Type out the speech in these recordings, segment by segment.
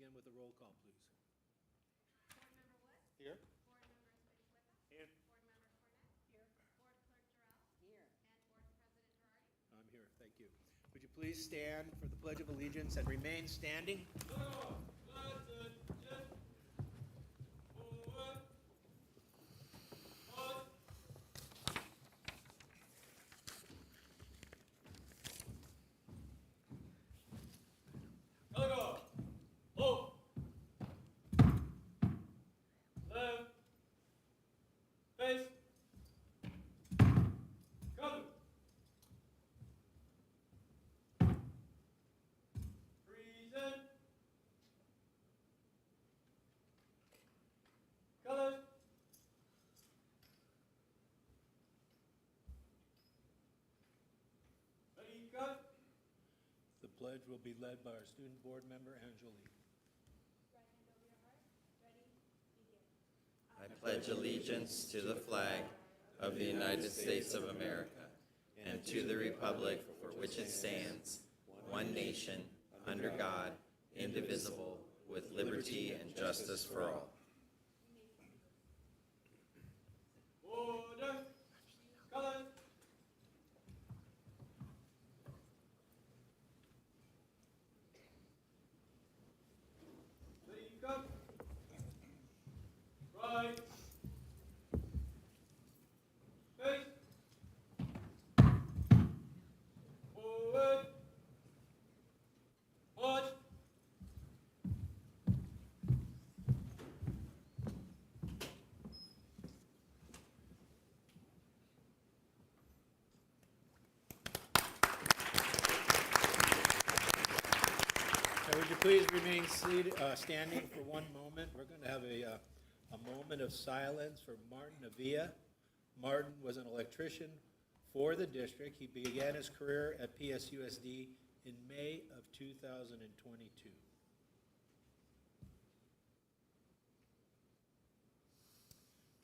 begin with a roll call, please. Board Member Wood? Here. Board Member Spinchueta? Here. Board Member Cornett? Here. Board Clerk Jarrell? Here. And Board President Girardi? I'm here, thank you. Would you please stand for the Pledge of Allegiance and remain standing? The pledge will be led by our student board member, Angelique. Right hand over your heart. Ready? Begin. I pledge allegiance to the flag of the United States of America and to the republic for which it stands, one nation, under God, indivisible, with liberty and justice for all. Order! Colors! Leave go! Right! Face! Forward! March! Now, would you please remain seated, standing for one moment? We're going to have a moment of silence for Martin Avila. Martin was an electrician for the district. He began his career at PSUSD in May of 2022.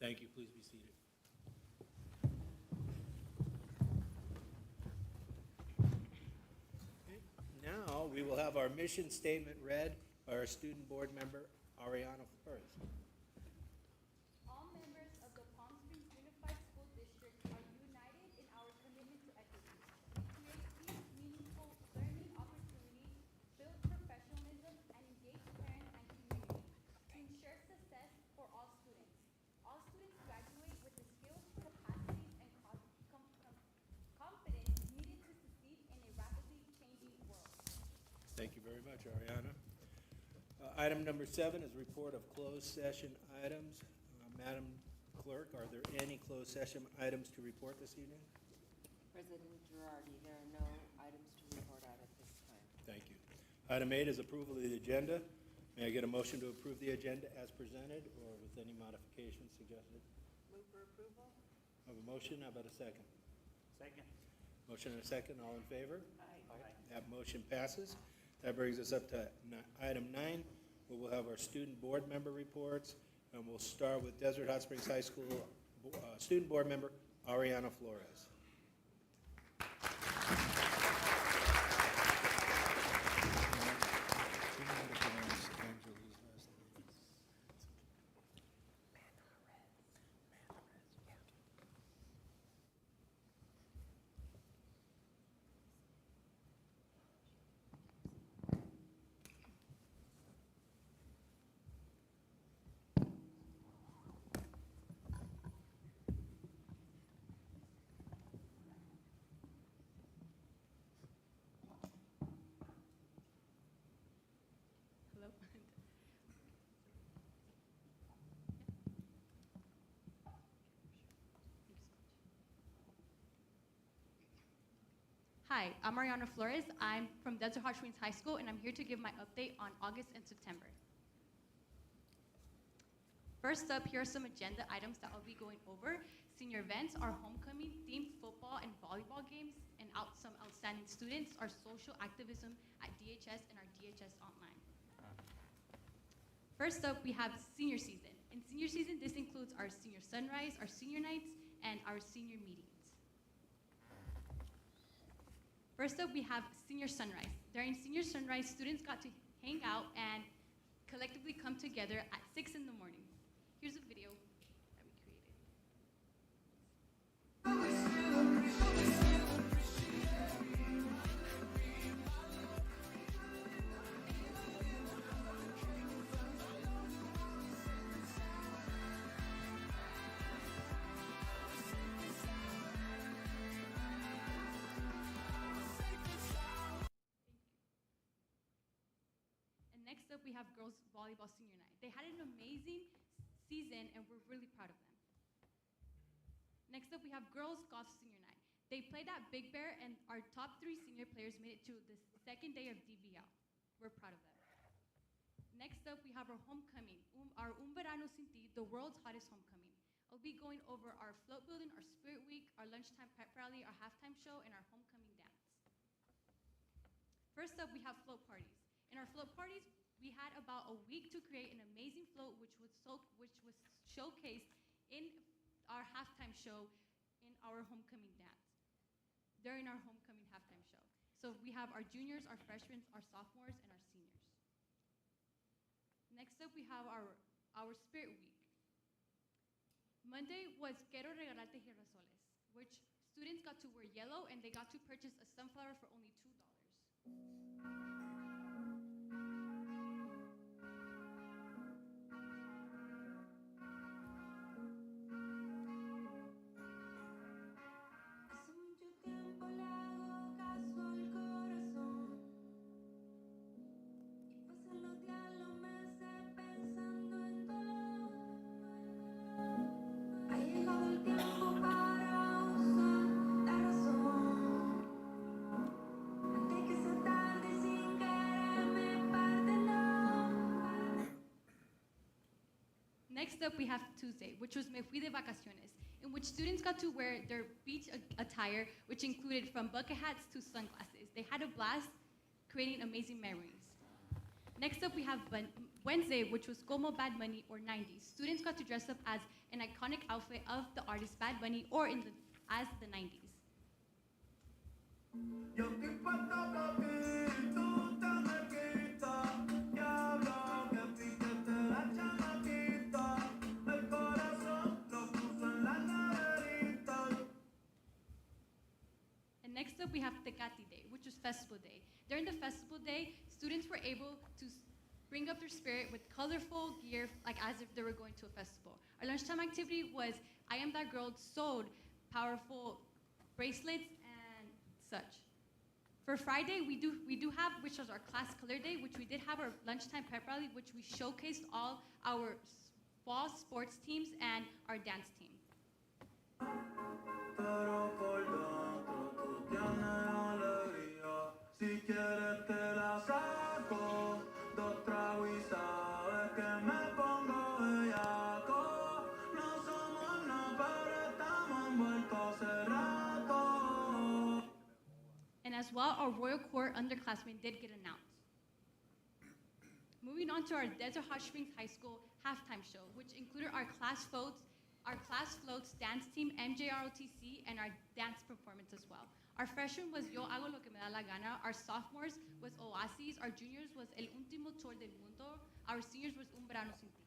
Thank you. Please be seated. Okay. Now, we will have our mission statement read by our student board member, Ariana Flores. All members of the Palm Springs Unified School District are united in our commitment to equity. We create deep, meaningful learning opportunities, build professionalism, and engage parents and community to ensure success for all students. All students graduate with the skills, capacities, and confidence needed to succeed in a rapidly changing world. Thank you very much, Ariana. Item number 7 is report of closed session items. Madam Clerk, are there any closed session items to report this evening? President Girardi, there are no items to report out at this time. Thank you. Item 8 is approval of the agenda. May I get a motion to approve the agenda as presented or with any modifications suggested? Move for approval? I have a motion, how about a second? Second. Motion and a second, all in favor? Aye. That motion passes. That brings us up to item 9, where we'll have our student board member reports, and we'll start with Desert Hot Springs High School student board member Ariana Flores. Hello. Hi, I'm Mariana Flores. I'm from Desert Hot Springs High School, and I'm here to give my update on August and September. First up, here are some agenda items that I'll be going over. Senior events, our homecoming, themed football and volleyball games, and some outstanding students, our social activism at DHS and our DHS online. First up, we have senior season. In senior season, this includes our senior sunrise, our senior nights, and our senior meetings. First up, we have senior sunrise. During senior sunrise, students got to hang out and collectively come together at 6 in the morning. Here's a video that we created. And next up, we have girls volleyball senior night. They had an amazing season, and we're really proud of them. Next up, we have girls golf senior night. They played at Big Bear, and our top 3 senior players made it to the second day of DVL. We're proud of them. Next up, we have our homecoming, our Verano Sin Ti, the world's hottest homecoming. I'll be going over our float building, our spirit week, our lunchtime pep rally, our halftime show, and our homecoming dance. First up, we have float parties. In our float parties, we had about a week to create an amazing float, which was showcased in our halftime show in our homecoming dance, during our homecoming halftime show. So we have our juniors, our freshmen, our sophomores, and our seniors. Next up, we have our spirit week. Monday was Quiero Regalarte Girasoles, which students got to wear yellow, and they got to purchase a sunflower for only $2. Hace mucho tiempo le hago caso al corazón y pasan los días, los meses pensando en todo. Ha llegado el tiempo para usar la razón antes que sea tarde y sin querer me parte no. Next up, we have Tuesday, which was Me Fui de Vacaciones, in which students got to wear their beach attire, which included from bucket hats to sunglasses. They had a blast, creating amazing memories. Next up, we have Wednesday, which was Como Bad Bunny or 90s. Students got to dress up as an iconic outfit of the artist Bad Bunny or as the 90s. Yo estoy puesto pa' ti, tú te me quitas. Diablo, que piquete la chamaquita. El corazón lo puso en la neverita. And next up, we have Tecati Day, which was Festival Day. During the Festival Day, students were able to bring up their spirit with colorful gear, like as if they were going to a festival. Our lunchtime activity was I Am That Girl sewed powerful bracelets and such. For Friday, we do have, which was our class color day, which we did have our lunchtime pep rally, which we showcased all our fall sports teams and our dance team. Pero por dentro tú tienes alegría. Si quieres te la saco. Dos tragos y sabes que me pongo bellaco. No somos nada, pero estamos envueltos hace rato. And as well, our Royal Court underclassmen did get announced. Moving on to our Desert Hot Springs High School halftime show, which included our class floats dance team, MJROTC, and our dance performance as well. Our freshman was Yo Hago Lo Que Me Da La Gana. Our sophomores was Oasis. Our juniors was El Último Tour del Mundo. Our seniors was Un Verano Sin Ti.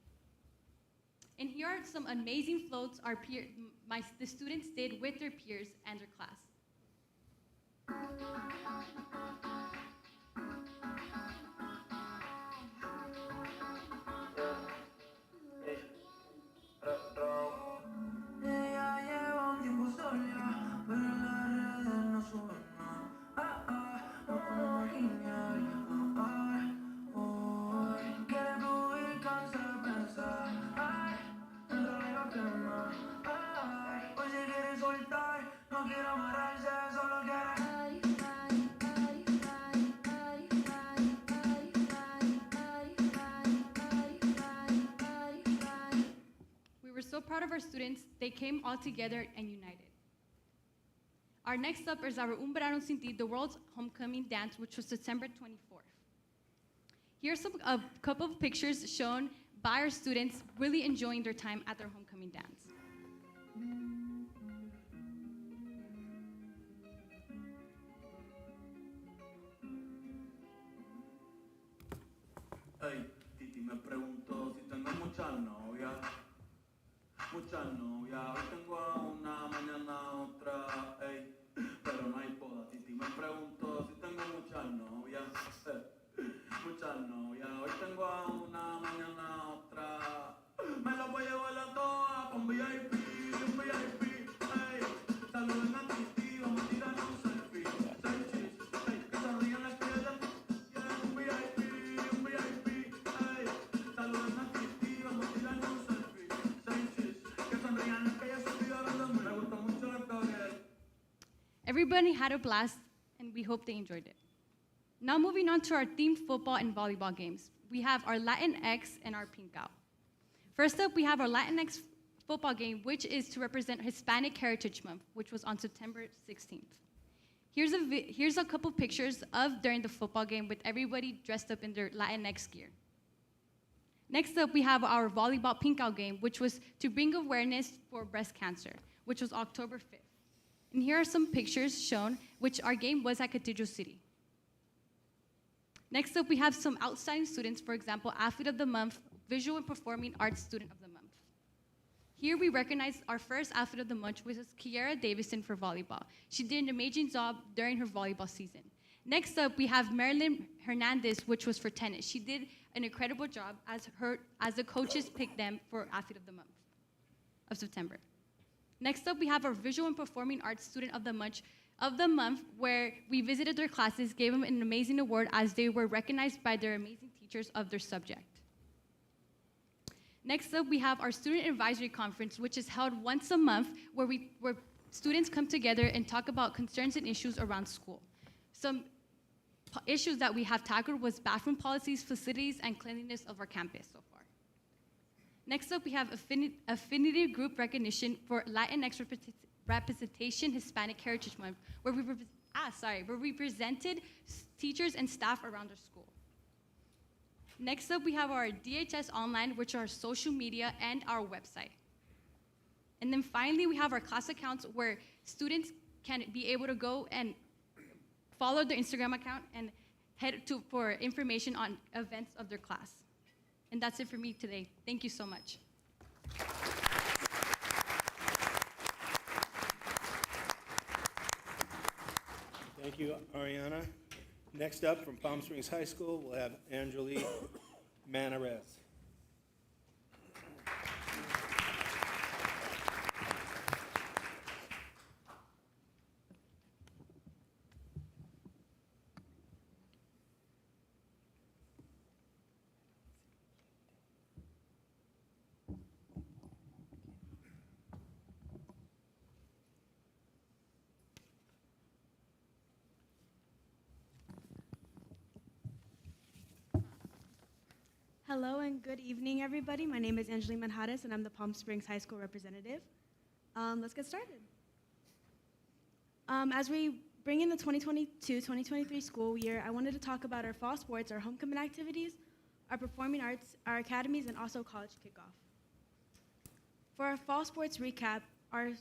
And here are some amazing floats the students did with their peers and their class. Ella lleva un tiempo sola, pero en las redes no sube nada. No podemos guiñar. Quiere fluir, cansa de pensar. El rollo quema. Hoy se quiere soltar, no quiere amarrarse, solo quiere. We were so proud of our students. They came all together and united. Our next up is our Un Verano Sin Ti, the world's homecoming dance, which was September 24th. Here's a couple of pictures shown by our students really enjoying their time at their homecoming dance. Hey, Titi, me pregunto si tengo muchas novias. Muchas novias, hoy tengo a una, mañana otra, ey. Pero no hay boda, Titi. Me pregunto si tengo muchas novias. Muchas novias, hoy tengo a una, mañana otra. Me las voy a llevar a todas con VIP, un VIP, ey. Saluden a Titi, vamos a tirar un selfie. Seis chis, ey, que sonrían las piedras. Quieren un VIP, ey. Saluden a Titi, vamos a tirar un selfie. Seis chis, que sonrían las que ya se olvidaron de mí. Me gusta mucho el Gabriel. Everybody had a blast, and we hope they enjoyed it. Now moving on to our themed football and volleyball games. We have our Latinx and our Pink Out. First up, we have our Latinx football game, which is to represent Hispanic Heritage Month, which was on September 16th. Here's a couple pictures of during the football game with everybody dressed up in their Latinx gear. Next up, we have our volleyball Pink Out game, which was to bring awareness for breast cancer, which was October 5th. And here are some pictures shown, which our game was at Cathedral City. Next up, we have some outstanding students, for example, Athlete of the Month, Visual and Performing Arts Student of the Month. Here we recognize our first Athlete of the Month, which was Kiara Davison for volleyball. She did an amazing job during her volleyball season. Next up, we have Marilyn Hernandez, which was for tennis. She did an incredible job as the coaches picked them for Athlete of the Month of September. Next up, we have our Visual and Performing Arts Student of the Month, where we visited their classes, gave them an amazing award as they were recognized by their amazing teachers of their subject. Next up, we have our Student Advisory Conference, which is held once a month, where students come together and talk about concerns and issues around school. Some issues that we have tackled was bathroom policies, facilities, and cleanliness of our campus so far. Next up, we have Affinity Group Recognition for Latinx Representation Hispanic Heritage Month, where we presented teachers and staff around our school. Next up, we have our DHS Online, which are social media and our website. And then finally, we have our class accounts where students can be able to go and follow their Instagram account and head to for information on events of their class. And that's it for me today. Thank you so much. Thank you, Ariana. Next up, from Palm Springs High School, we'll have Angelique Manarez. Hello and good evening, everybody. My name is Angeline Manjares, and I'm the Palm Springs High School representative. Let's get started. As we bring in the 2022-2023 school year, I wanted to talk about our fall sports, our homecoming activities, our performing arts, our academies, and also college kickoff. For our fall sports recap, our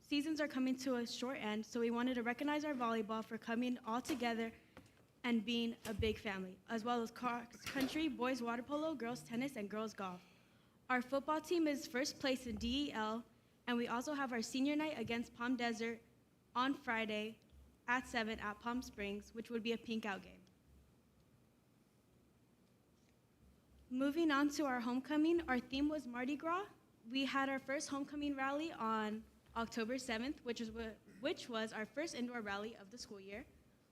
seasons are coming to a short end, so we wanted to recognize our volleyball for coming all together and being a big family, as well as cross country, boys water polo, girls tennis, and girls golf. Our football team is first place in DEL, and we also have our senior night against Palm Desert on Friday at 7 at Palm Springs, which would be a pink out game. Moving on to our homecoming, our theme was Mardi Gras. We had our first homecoming rally on October 7th, which was our first indoor rally of the school year,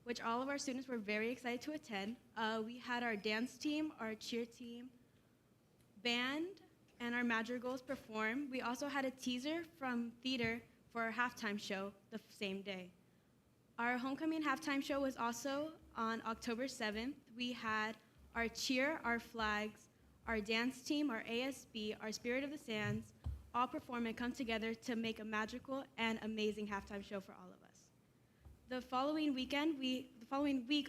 which all of our students were very excited to attend. We had our dance team, our cheer team, band, and our madrigals perform. We also had a teaser from theater for our halftime show the same day. Our homecoming halftime show was also on October 7th. We had our cheer, our flags, our dance team, our ASB, our Spirit of the Sands, all perform and come together to make a magical and amazing halftime show for all of us. The following week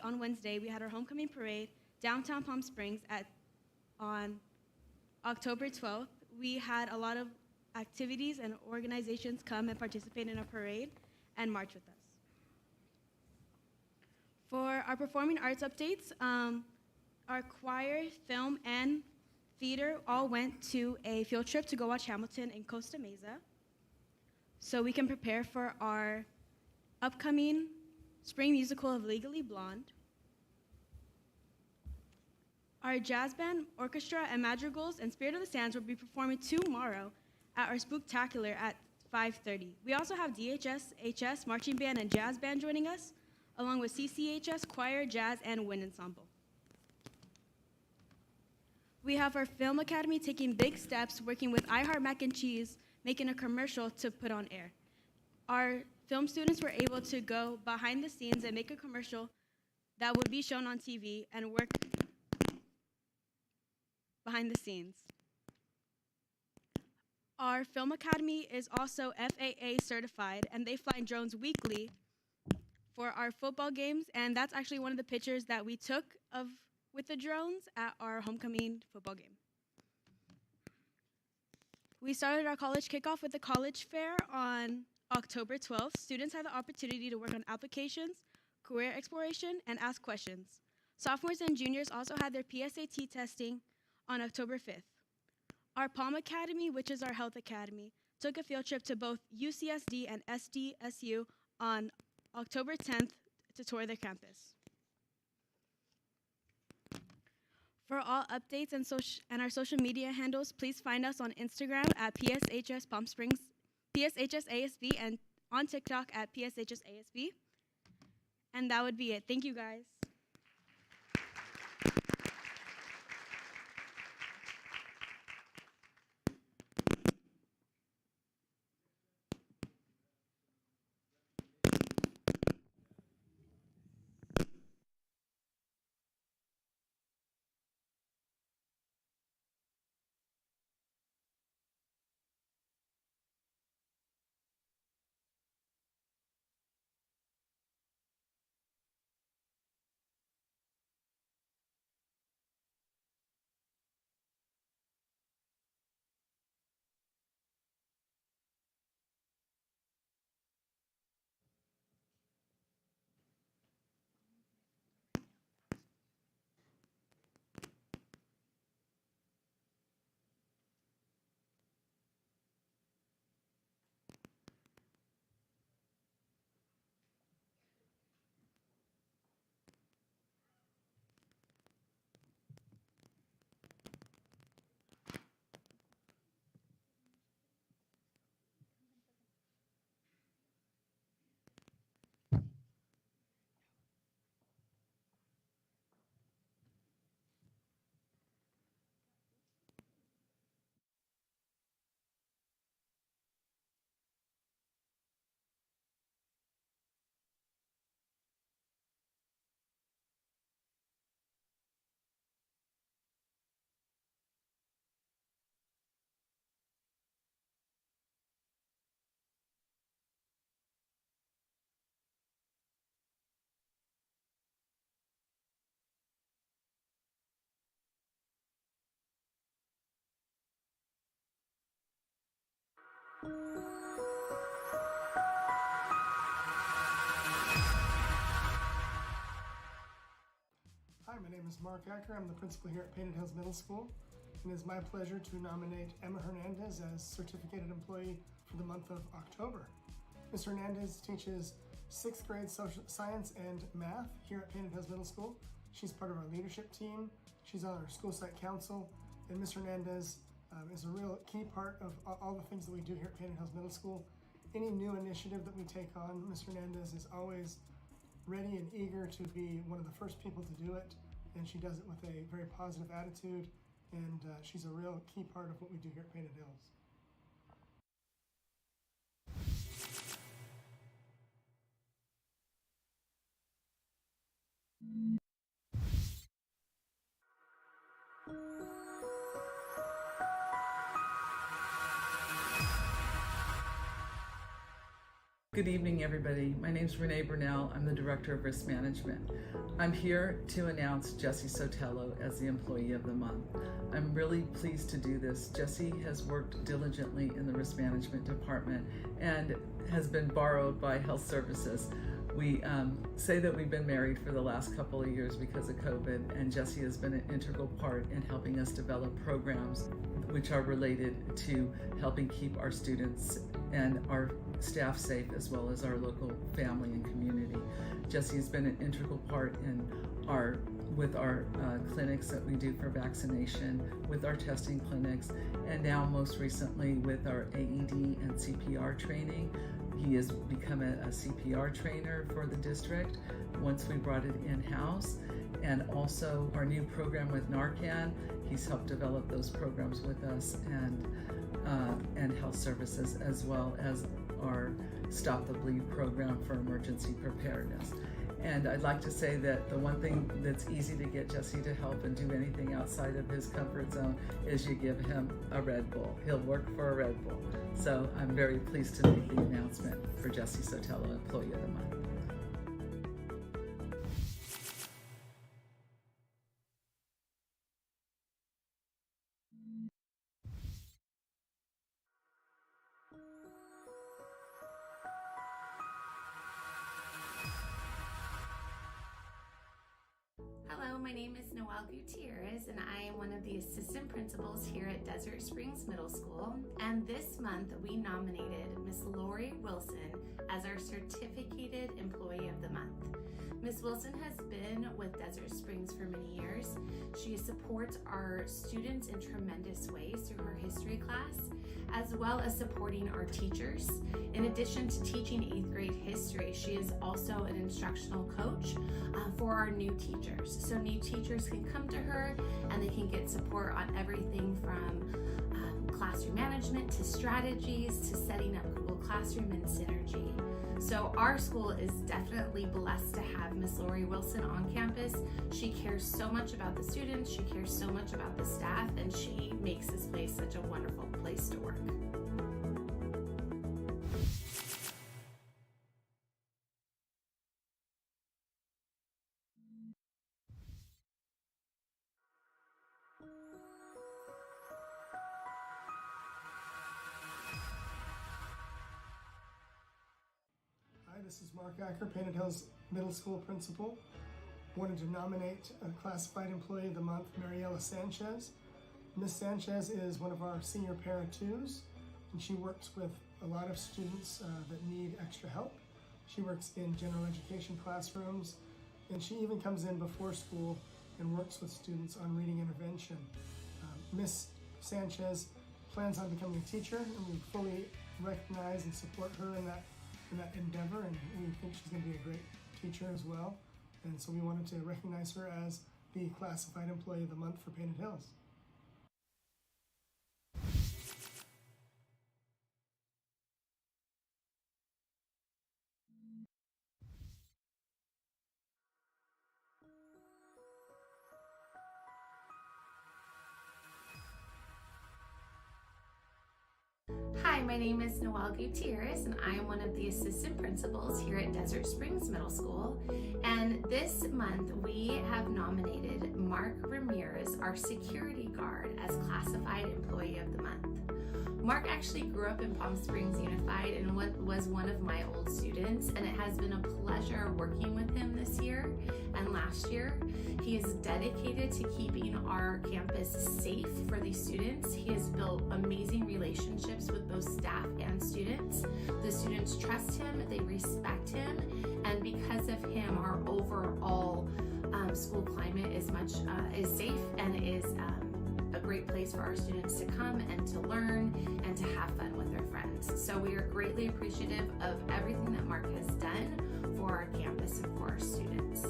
on Wednesday, we had our homecoming parade downtown Palm Springs on October 12th. We had a lot of activities and organizations come and participate in a parade and march with us. For our performing arts updates, our choir, film, and theater all went to a field trip to go watch Hamilton in Costa Mesa so we can prepare for our upcoming spring musical of Legally Blonde. Our jazz band, orchestra, and madrigals and Spirit of the Sands will be performing tomorrow at our Spooktacular at 5:30. We also have DHS, HS, marching band, and jazz band joining us, along with CCHS, choir, jazz, and wind ensemble. We have our Film Academy taking big steps, working with I Heart Mac and Cheese, making a commercial to put on air. Our film students were able to go behind the scenes and make a commercial that would be shown on TV and work behind the scenes. Our Film Academy is also FAA certified, and they fly drones weekly for our football games, and that's actually one of the pictures that we took with the drones at our homecoming football game. We started our college kickoff with the college fair on October 12th. Students had the opportunity to work on applications, career exploration, and ask questions. Sophomores and juniors also had their PSAT testing on October 5th. Our Palm Academy, which is our health academy, took a field trip to both UCSD and SDSU on October 10th to tour their campus. For all updates and our social media handles, please find us on Instagram at PSHS Palm Springs, PSHS ASB, and on TikTok at PSHS ASB. And that would be it. Thank you, guys. Hi, my name is Mark Acker. I'm the principal here at Painted Hills Middle School, and it is my pleasure to nominate Emma Hernandez as Certificated Employee for the month of October. Ms. Hernandez teaches 6th grade social science and math here at Painted Hills Middle School. She's part of our leadership team. She's on our school site council, and Ms. Hernandez is a real key part of all the things that we do here at Painted Hills Middle School. Any new initiative that we take on, Ms. Hernandez is always ready and eager to be one of the first people to do it, and she does it with a very positive attitude, and she's a real key part of what we do here at Painted Hills. Good evening, everybody. My name is Renee Burnell. I'm the Director of Risk Management. I'm here to announce Jessie Sotelo as the Employee of the Month. I'm really pleased to do this. Jessie has worked diligently in the Risk Management Department and has been borrowed by Health Services. We say that we've been married for the last couple of years because of COVID, and Jesse has been an integral part in helping us develop programs which are related to helping keep our students and our staff safe, as well as our local family and community. Jesse has been an integral part in with our clinics that we do for vaccination, with our testing clinics, and now most recently with our AED and CPR training. He has become a CPR trainer for the district once we brought it in-house. And also our new program with Narcan, he's helped develop those programs with us, and health services, as well as our Stop the Bleed program for emergency preparedness. And I'd like to say that the one thing that's easy to get Jesse to help and do anything outside of his comfort zone is you give him a Red Bull. He'll work for a Red Bull. So I'm very pleased to make the announcement for Jesse Sotelo, Employee of the Month. Hello, my name is Noelle Gutierrez, and I am one of the assistant principals here at Desert Springs Middle School. And this month, we nominated Miss Lori Wilson as our Certificated Employee of the Month. Miss Wilson has been with Desert Springs for many years. She supports our students in tremendous ways through her history class, as well as supporting our teachers. In addition to teaching 8th grade history, she is also an instructional coach for our new teachers. So new teachers can come to her and they can get support on everything from classroom management to strategies to setting up Google Classroom and Synergy. So our school is definitely blessed to have Miss Lori Wilson on campus. She cares so much about the students, she cares so much about the staff, and she makes this place such a wonderful place to work. Hi, this is Mark Acker, Painted Hills Middle School Principal. Wanted to nominate a Classified Employee of the Month, Mariela Sanchez. Ms. Sanchez is one of our senior para 2s, and she works with a lot of students that need extra help. She works in general education classrooms, and she even comes in before school and works with students on reading intervention. Ms. Sanchez plans on becoming a teacher, and we fully recognize and support her in that endeavor, and we think she's going to be a great teacher as well. And so we wanted to recognize her as the Classified Employee of the Month for Painted Hills. Hi, my name is Noelle Gutierrez, and I am one of the assistant principals here at Desert Springs Middle School. And this month, we have nominated Mark Ramirez, our security guard, as Classified Employee of the Month. Mark actually grew up in Palm Springs Unified and was one of my old students, and it has been a pleasure working with him this year and last year. He is dedicated to keeping our campus safe for these students. He has built amazing relationships with both staff and students. The students trust him, they respect him, and because of him, our overall school climate is safe and is a great place for our students to come and to learn and to have fun with their friends. So we are greatly appreciative of everything that Mark has done for our campus and for our students.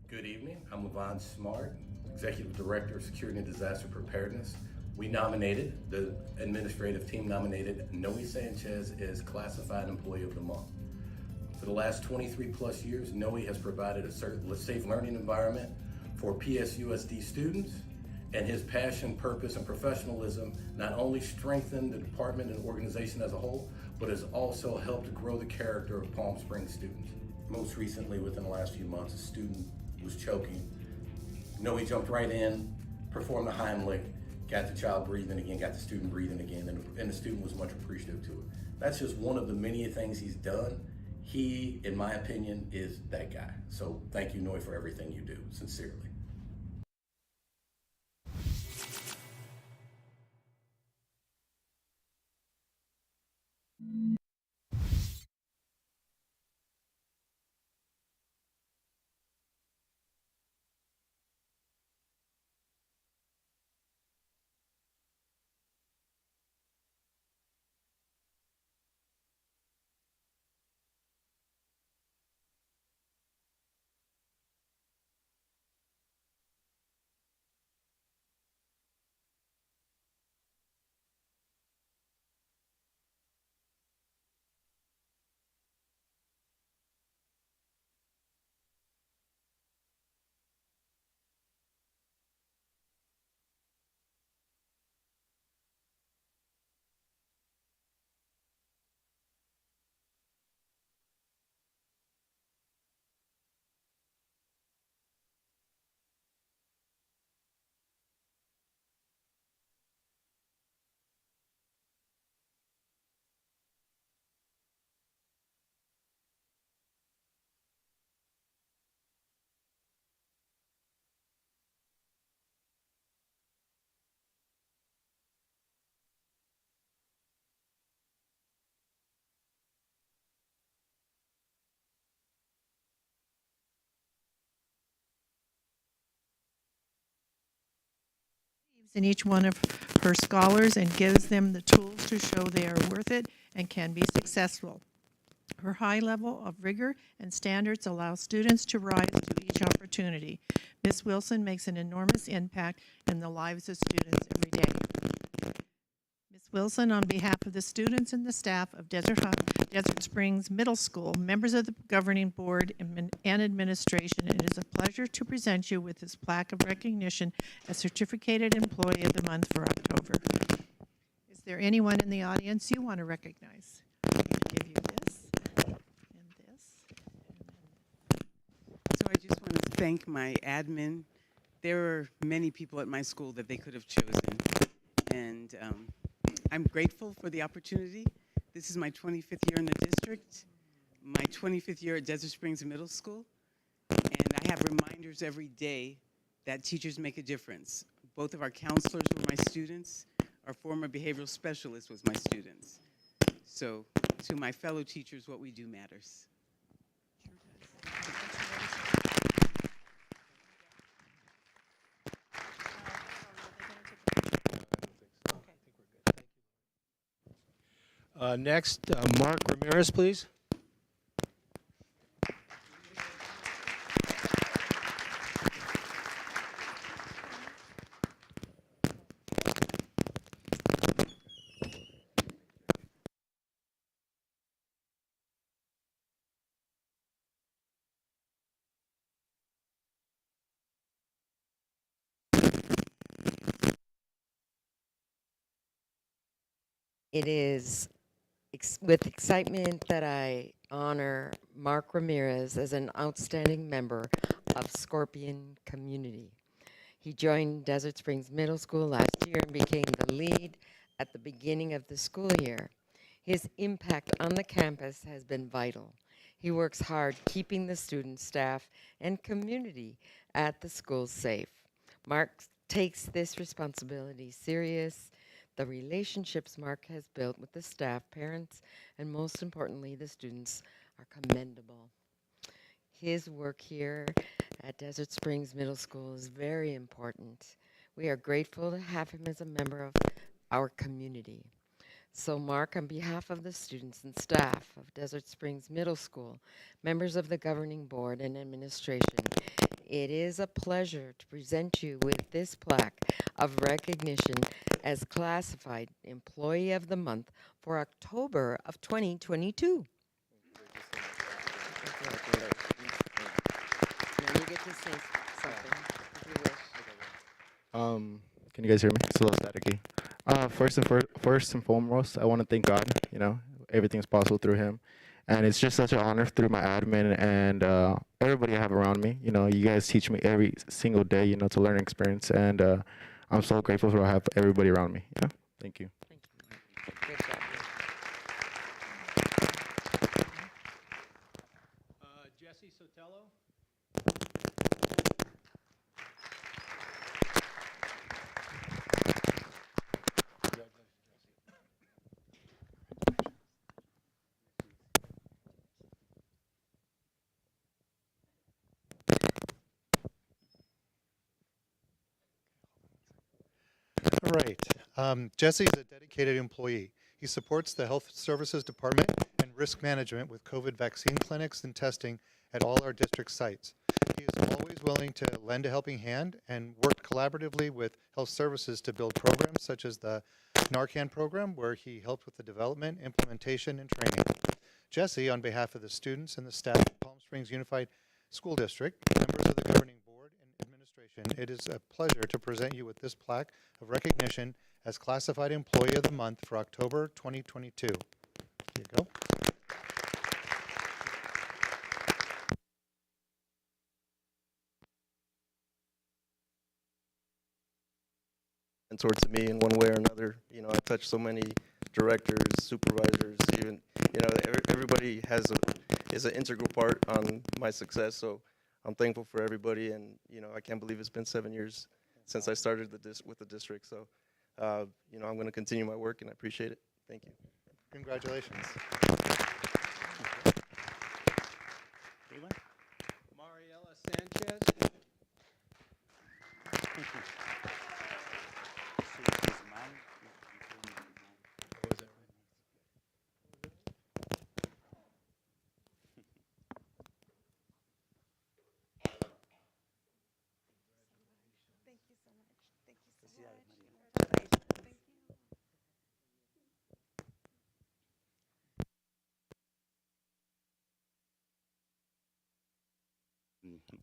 Good evening. I'm Levon Smart, Executive Director of Security and Disaster Preparedness. We nominated, the administrative team nominated Noe Sanchez as Classified Employee of the Month. For the last 23 plus years, Noe has provided a safe learning environment for PSUSD students, and his passion, purpose, and professionalism not only strengthened the department and organization as a whole, but has also helped grow the character of Palm Springs students. Most recently, within the last few months, a student was choking. Noe jumped right in, performed the Heimlich, got the child breathing again, got the student breathing again, and the student was much appreciative to it. That's just one of the many things he's done. He, in my opinion, is that guy. So thank you, Noe, for everything you do, sincerely. in each one of her scholars and gives them the tools to show they are worth it and can be successful. Her high level of rigor and standards allow students to rise to each opportunity. Ms. Wilson makes an enormous impact in the lives of students every day. Ms. Wilson, on behalf of the students and the staff of Desert Springs Middle School, members of the governing board and administration, it is a pleasure to present you with this plaque of recognition as Certificated Employee of the Month for October. Is there anyone in the audience you want to recognize? I'm going to give you this and this. So I just want to thank my admin. There are many people at my school that they could have chosen. And I'm grateful for the opportunity. This is my 25th year in the district, my 25th year at Desert Springs Middle School. And I have reminders every day that teachers make a difference. Both of our counselors were my students. Our former behavioral specialist was my students. So to my fellow teachers, what we do matters. Next, Mark Ramirez, please. It is with excitement that I honor Mark Ramirez as an outstanding member of Scorpion Community. He joined Desert Springs Middle School last year and became the lead at the beginning of the school year. His impact on the campus has been vital. He works hard keeping the students, staff, and community at the school safe. Mark takes this responsibility serious. The relationships Mark has built with the staff, parents, and most importantly, the students are commendable. His work here at Desert Springs Middle School is very important. We are grateful to have him as a member of our community. So Mark, on behalf of the students and staff of Desert Springs Middle School, members of the governing board and administration, it is a pleasure to present you with this plaque of recognition as Classified Employee of the Month for October of 2022. Congratulations. Now you get to say something if you wish. Can you guys hear me? It's a little staticky. First and foremost, I want to thank God. You know, everything's possible through him. And it's just such an honor through my admin and everybody I have around me. You know, you guys teach me every single day, you know, it's a learning experience. And I'm so grateful for I have everybody around me. Yeah, thank you. Good job. Jesse Sotelo? All right. Jesse is a dedicated employee. He supports the Health Services Department and risk management with COVID vaccine clinics and testing at all our district sites. He is always willing to lend a helping hand and work collaboratively with health services to build programs such as the Narcan program, where he helped with the development, implementation, and training. Jesse, on behalf of the students and the staff of Palm Springs Unified School District, members of the governing board and administration, it is a pleasure to present you with this plaque of recognition as Classified Employee of the Month for October 2022. Here you go. Mentor to me in one way or another. You know, I touched so many directors, supervisors, even, you know, everybody is an integral part on my success. So I'm thankful for everybody, and you know, I can't believe it's been 7 years since I started with the district. So, you know, I'm going to continue my work, and I appreciate it. Thank you. Congratulations. Mariela Sanchez?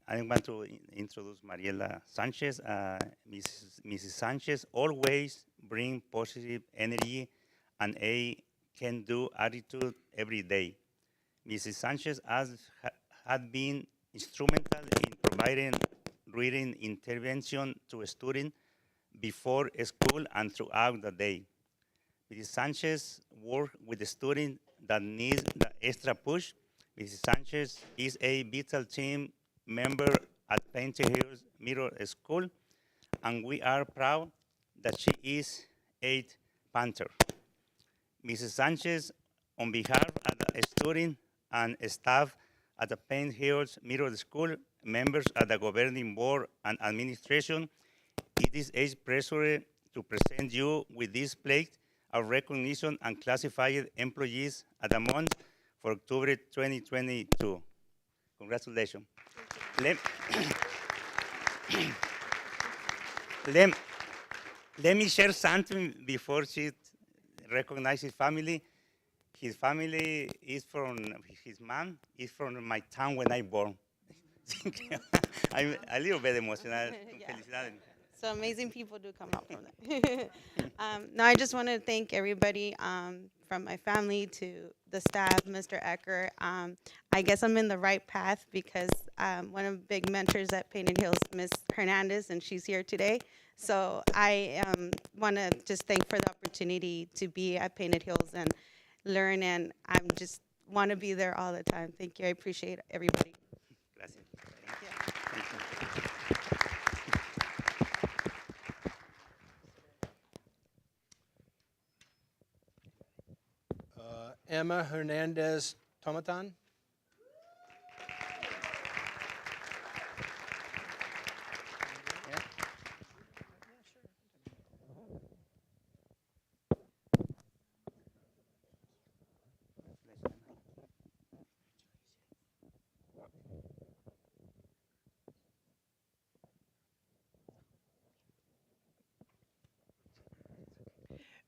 I want to introduce Mariela Sanchez. Mrs. Sanchez always bring positive energy and a can-do attitude every day. Mrs. Sanchez had been instrumental in providing reading intervention to students before school and throughout the day. Mrs. Sanchez worked with the students that need the extra push. Mrs. Sanchez is a vital team member at Painted Hills Middle School, and we are proud that she is a Panther. Mrs. Sanchez, on behalf of the students and staff at the Painted Hills Middle School, members of the governing board and administration, it is a pleasure to present you with this plaque of recognition and classified employees of the month for October 2022. Congratulations. Let me share something before she recognizes his family. His family is from, his mom is from my town when I born. I'm a little bit emotional. Yeah. So amazing people do come out from that. No, I just want to thank everybody from my family to the staff, Mr. Ecker. I guess I'm in the right path because one of the big mentors at Painted Hills, Ms. Hernandez, and she's here today. So I want to just thank for the opportunity to be at Painted Hills and learn, and I just want to be there all the time. Thank you. I appreciate everybody. Gracias. Emma Hernandez Tomatan?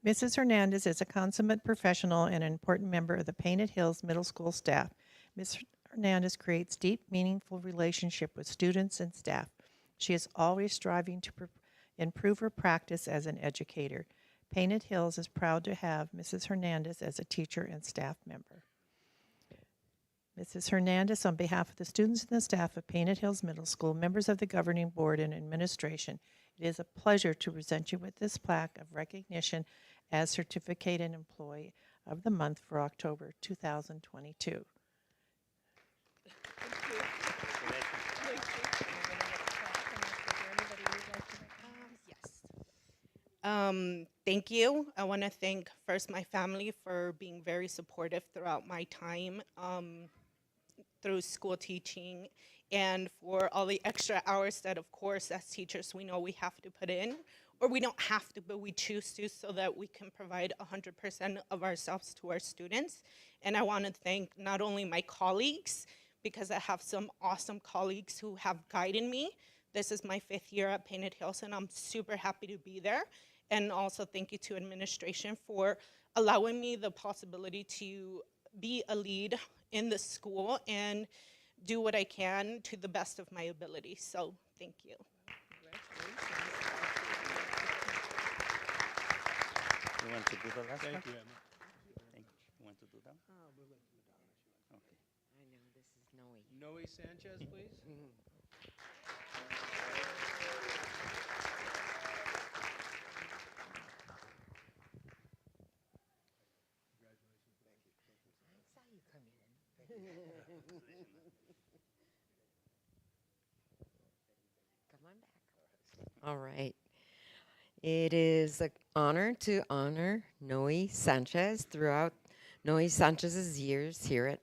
Mrs. Hernandez is a consummate professional and an important member of the Painted Hills Middle School staff. Ms. Hernandez creates deep, meaningful relationship with students and staff. She is always striving to improve her practice as an educator. Painted Hills is proud to have Mrs. Hernandez as a teacher and staff member. Mrs. Hernandez, on behalf of the students and the staff of Painted Hills Middle School, members of the governing board and administration, it is a pleasure to present you with this plaque of recognition as Certificated Employee of the Month for October 2022. Thank you. I want to thank first my family for being very supportive throughout my time through school teaching, and for all the extra hours that, of course, as teachers, we know we have to put in, or we don't have to, but we choose to, so that we can provide 100% of ourselves to our students. And I want to thank not only my colleagues, because I have some awesome colleagues who have guided me. This is my 5th year at Painted Hills, and I'm super happy to be there. And also thank you to administration for allowing me the possibility to be a lead in the school and do what I can to the best of my ability. So thank you. You want to do the last Thank one? you, Emma. Thank you. You want to do that? Okay. I know, this is Noe. Noe Sanchez, please. I saw you come in. Come on back. All right. It is an honor to honor Noe Sanchez throughout Noe Sanchez's years here at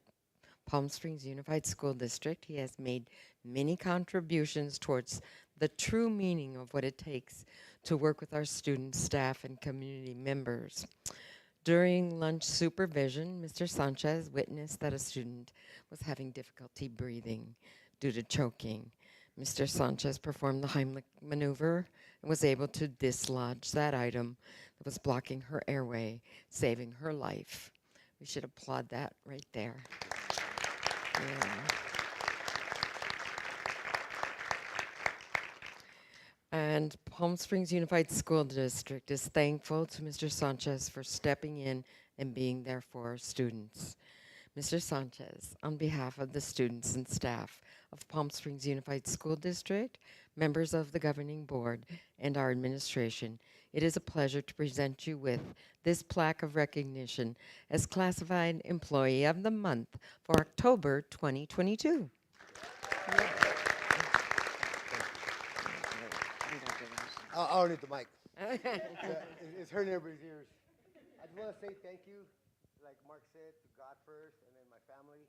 Palm Springs Unified School District. He has made many contributions towards the true meaning of what it takes to work with our students, staff, and community members. During lunch supervision, Mr. Sanchez witnessed that a student was having difficulty breathing due to choking. Mr. Sanchez performed the Heimlich maneuver and was able to dislodge that item that was blocking her airway, saving her life. We should applaud that right there. Yeah. And Palm Springs Unified School District is thankful to Mr. Sanchez for stepping in and being there for our students. Mr. Sanchez, on behalf of the students and staff of Palm Springs Unified School District, members of the governing board, and our administration, it is a pleasure to present you with this plaque of recognition as Classified Employee of the Month for October 2022. I don't need the mic. It's hurting everybody's ears. I just want to say thank you, like Mark said, to God first, and then my family.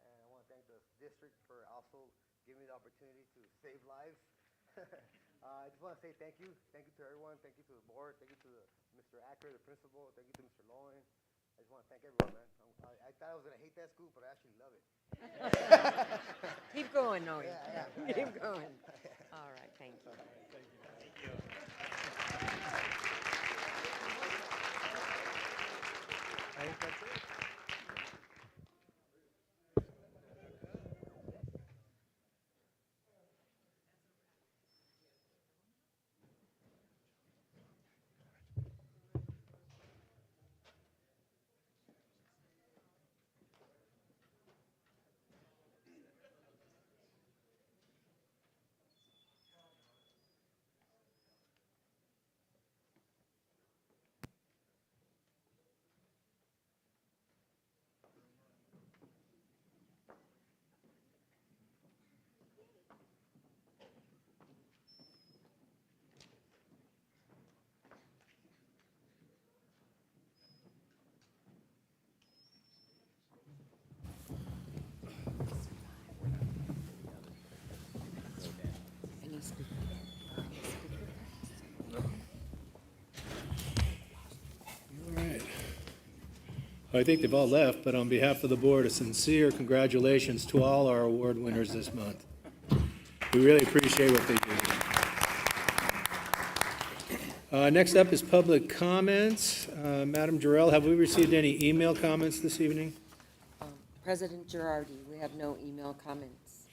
And I want to thank the district for also giving me the opportunity to save lives. I just want to say thank you. Thank you to everyone. Thank you to the board. Thank you to Mr. Acker, the principal. Thank you to Mr. Lowen. I just want to thank everyone, man. I thought I was going to hate that school, but I actually love it. Keep going, Noe. Yeah. Keep going. All right, thank you. I think that's it. All right. I think they've all left, but on behalf of the board, a sincere congratulations to all our award winners this month. We really appreciate what they do. Next up is public comments. Madam Jarrell, have we received any email comments this evening? President Girardi, we have no email comments.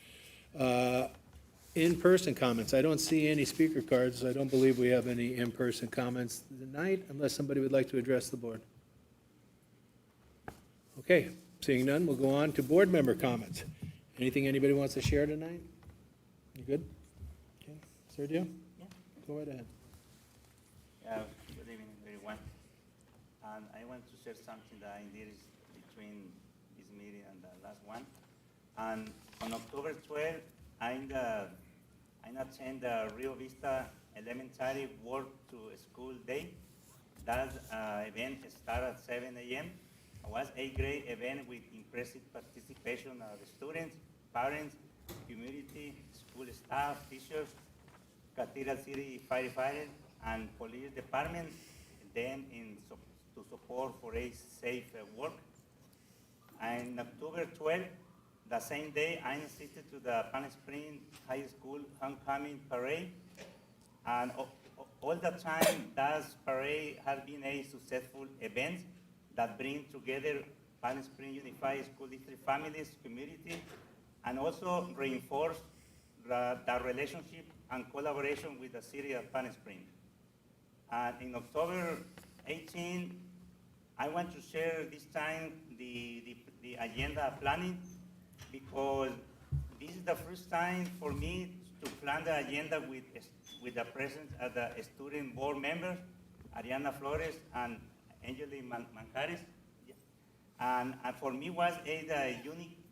in-person comments. I don't see any speaker cards. I don't believe we have any in-person comments tonight, unless somebody would like to address the board. Okay, seeing none, we'll go on to board member comments. Anything anybody wants to share tonight? You good? Okay, Sergio? Yeah. Go right ahead. Good evening, everyone. And I want to share something that I did between this meeting and the last one. And on October 12th, I attend the Rio Vista Elementary Work to School Day. That event started at 7 a.m. It was a great event with impressive participation of the students, parents, community, school staff, teachers, Cathedral City firefighters, and police department, then to support for a safe work. And October 12th, the same day, I assisted to the Palm Springs High School homecoming parade. And all the time, that parade has been a successful event that brings together Palm Springs Unified School District families, community, and also reinforce the relationship and collaboration with the city of Palm Springs. And in October 18, I want to share this time the agenda planning, because this is the first time for me to plan the agenda with the presence of the student board members, Ariana Flores and Angeli Manjares. And for me was a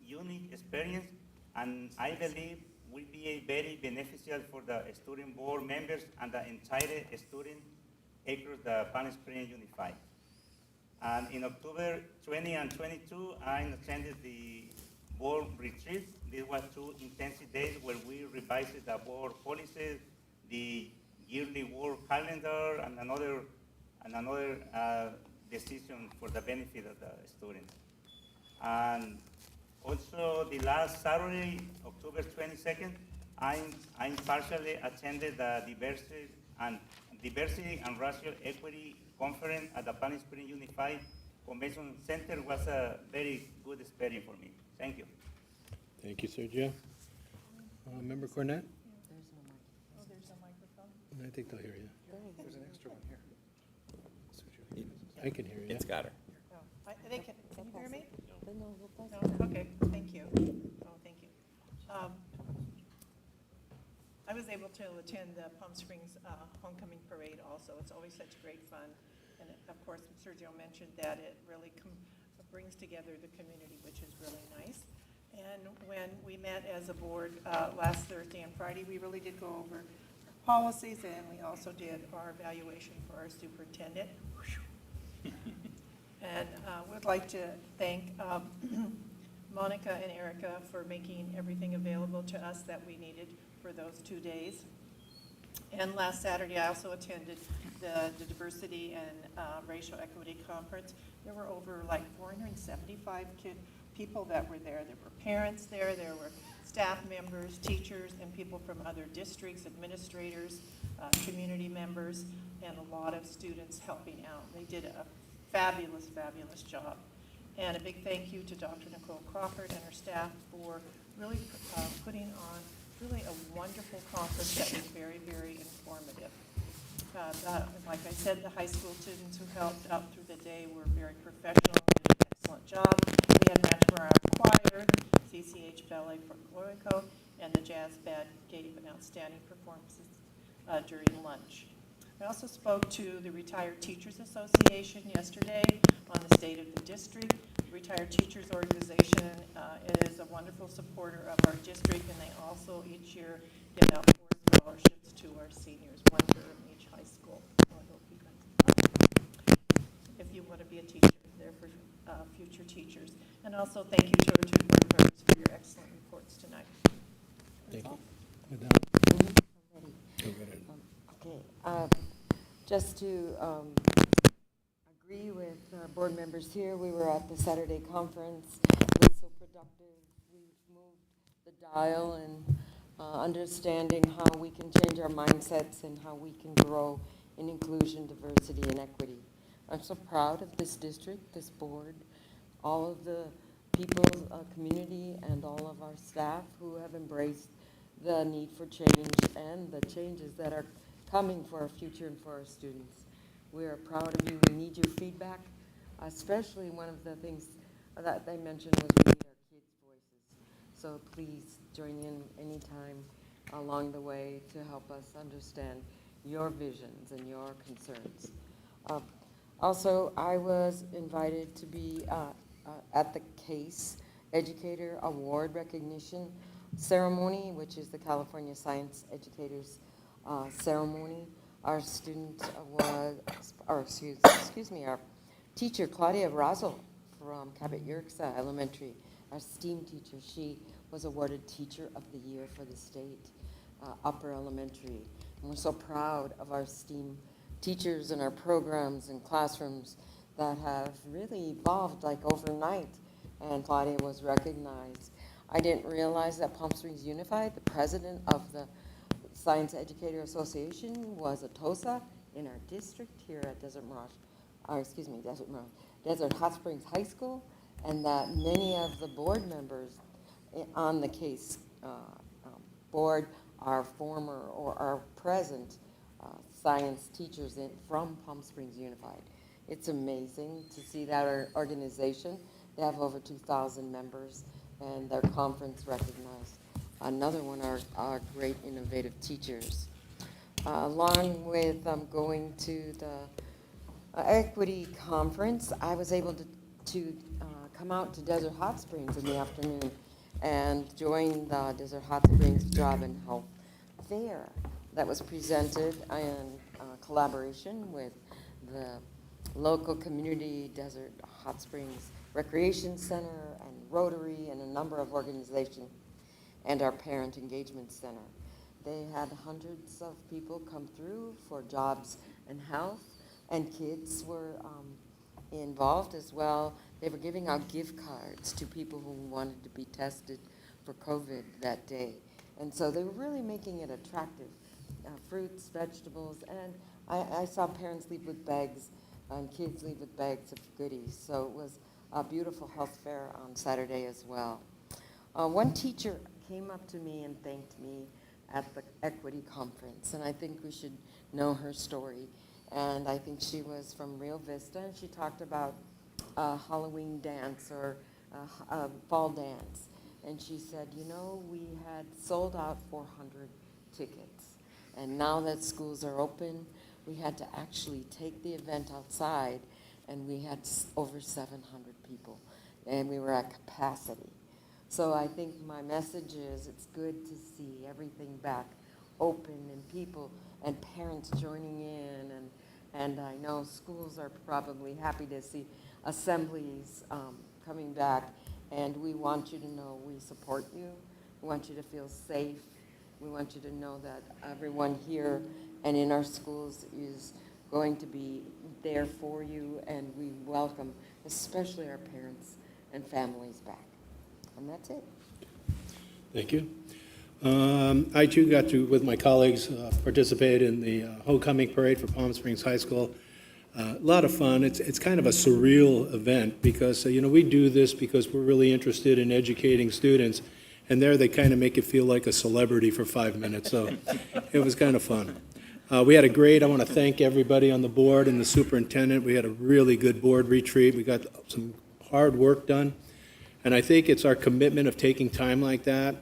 unique experience, and I believe will be a very beneficial for the student board members and the entire student across the Palm Springs Unified. And in October 20 and 22, I attended the board retreat. These were 2 intensive days where we revised the board policies, the yearly work calendar, and another decision for the benefit of the students. And also the last Saturday, October 22nd, I partially attended the Diversity and Racial Equity Conference at the Palm Springs Unified Convention Center. It was a very good experience for me. Thank you. Thank you, Sergio. Member Cornett? Oh, there's no microphone? I think they'll hear you. There's an extra one here. I can hear you. It's got her. Can you hear me? No, okay, thank you. Oh, thank you. I was able to attend the Palm Springs Homecoming Parade also. It's always such great fun. And of course, Sergio mentioned that it really brings together the community, which is really nice. And when we met as a board last Thursday and Friday, we really did go over policies, and we also did our evaluation for our superintendent. And would like to thank Monica and Erica for making everything available to us that we needed for those 2 days. And last Saturday, I also attended the Diversity and Racial Equity Conference. There were over like 475 people that were there. There were parents there were staff members, teachers, and people from other districts, administrators, community members, and a lot of students helping out. They did a fabulous, fabulous job. And a big thank you to Dr. Nicole Crawford and her staff for really putting on really a wonderful conference that was very, very informative. Like I said, the high school students who helped out through the day were very professional and did an excellent job. We had Match for our choir, CCH Ballet for Clorico, and the jazz band gave an outstanding performances during lunch. I also spoke to the Retired Teachers Association yesterday on the state of the district. The Retired Teachers Organization is a wonderful supporter of our district, and they also each year give out 4 scholarships to our seniors, 1 for each high school. So I hope you guys, if you want to be a teacher, they're for future teachers. And also thank you to our two board members for your excellent reports tonight. Thank you. Okay. Just to agree with our board members here, we were at the Saturday conference. It was so productive. We've moved the dial and understanding how we can change our mindsets and how we can grow in inclusion, diversity, and equity. I'm so proud of this district, this board, all of the people, community, and all of our staff who have embraced the need for change and the changes that are coming for our future and for our students. We are proud of you. We need your feedback, especially one of the things that they mentioned was we need our kids' voices. So please join in anytime along the way to help us understand your visions and your concerns. Also, I was invited to be at the CASE Educator Award Recognition Ceremony, which is the California Science Educators Ceremony. Our student was, or excuse me, our teacher, Claudia Razo from Cabot Yerxa Elementary, our STEAM teacher, she was awarded Teacher of the Year for the state upper elementary. And we're so proud of our STEAM teachers and our programs and classrooms that have really evolved like overnight, and Claudia was recognized. I didn't realize that Palm Springs Unified, the president of the Science Educator Association, was a TOSA in our district here at Desert Hot Springs High School, and that many of the board members on the CASE board are former or are present science teachers from Palm Springs Unified. It's amazing to see that our organization, they have over 2,000 members, and their conference recognized another one are our great innovative teachers. Along with going to the equity conference, I was able to come out to Desert Hot Springs in the afternoon and join the Desert Hot Springs Job and Health Fair that was presented in collaboration with the local community Desert Hot Springs Recreation Center and Rotary and a number of organizations and our Parent Engagement Center. They had hundreds of people come through for jobs and health, and kids were involved as well. They were giving out gift cards to people who wanted to be tested for COVID that day. And so they were really making it attractive. Fruits, vegetables, and I saw parents leave with bags and kids leave with bags of goodies. So it was a beautiful health fair on Saturday as well. One teacher came up to me and thanked me at the equity conference, and I think we should know her story. And I think she was from Rio Vista, and she talked about Halloween dance or fall dance. And she said, you know, we had sold out 400 tickets. And now that schools are open, we had to actually take the event outside, and we had over 700 people, and we were at capacity. So I think my message is it's good to see everything back open and people and parents joining in, and I know schools are probably happy to see assemblies coming back, and we want you to know we support you. We want you to feel safe. We want you to know that everyone here and in our schools is going to be there for you, and we welcome especially our parents and families back. And that's it. Thank you. I too got to, with my colleagues, participate in the homecoming parade for Palm Springs High School. A lot of fun. It's kind of a surreal event because, you know, we do this because we're really interested in educating students, and there they kind of make it feel like a celebrity for 5 minutes, so it was kind of fun. We had a great, I want to thank everybody on the board and the superintendent. We had a really good board retreat. We got some hard work done, and I think it's our commitment of taking time like that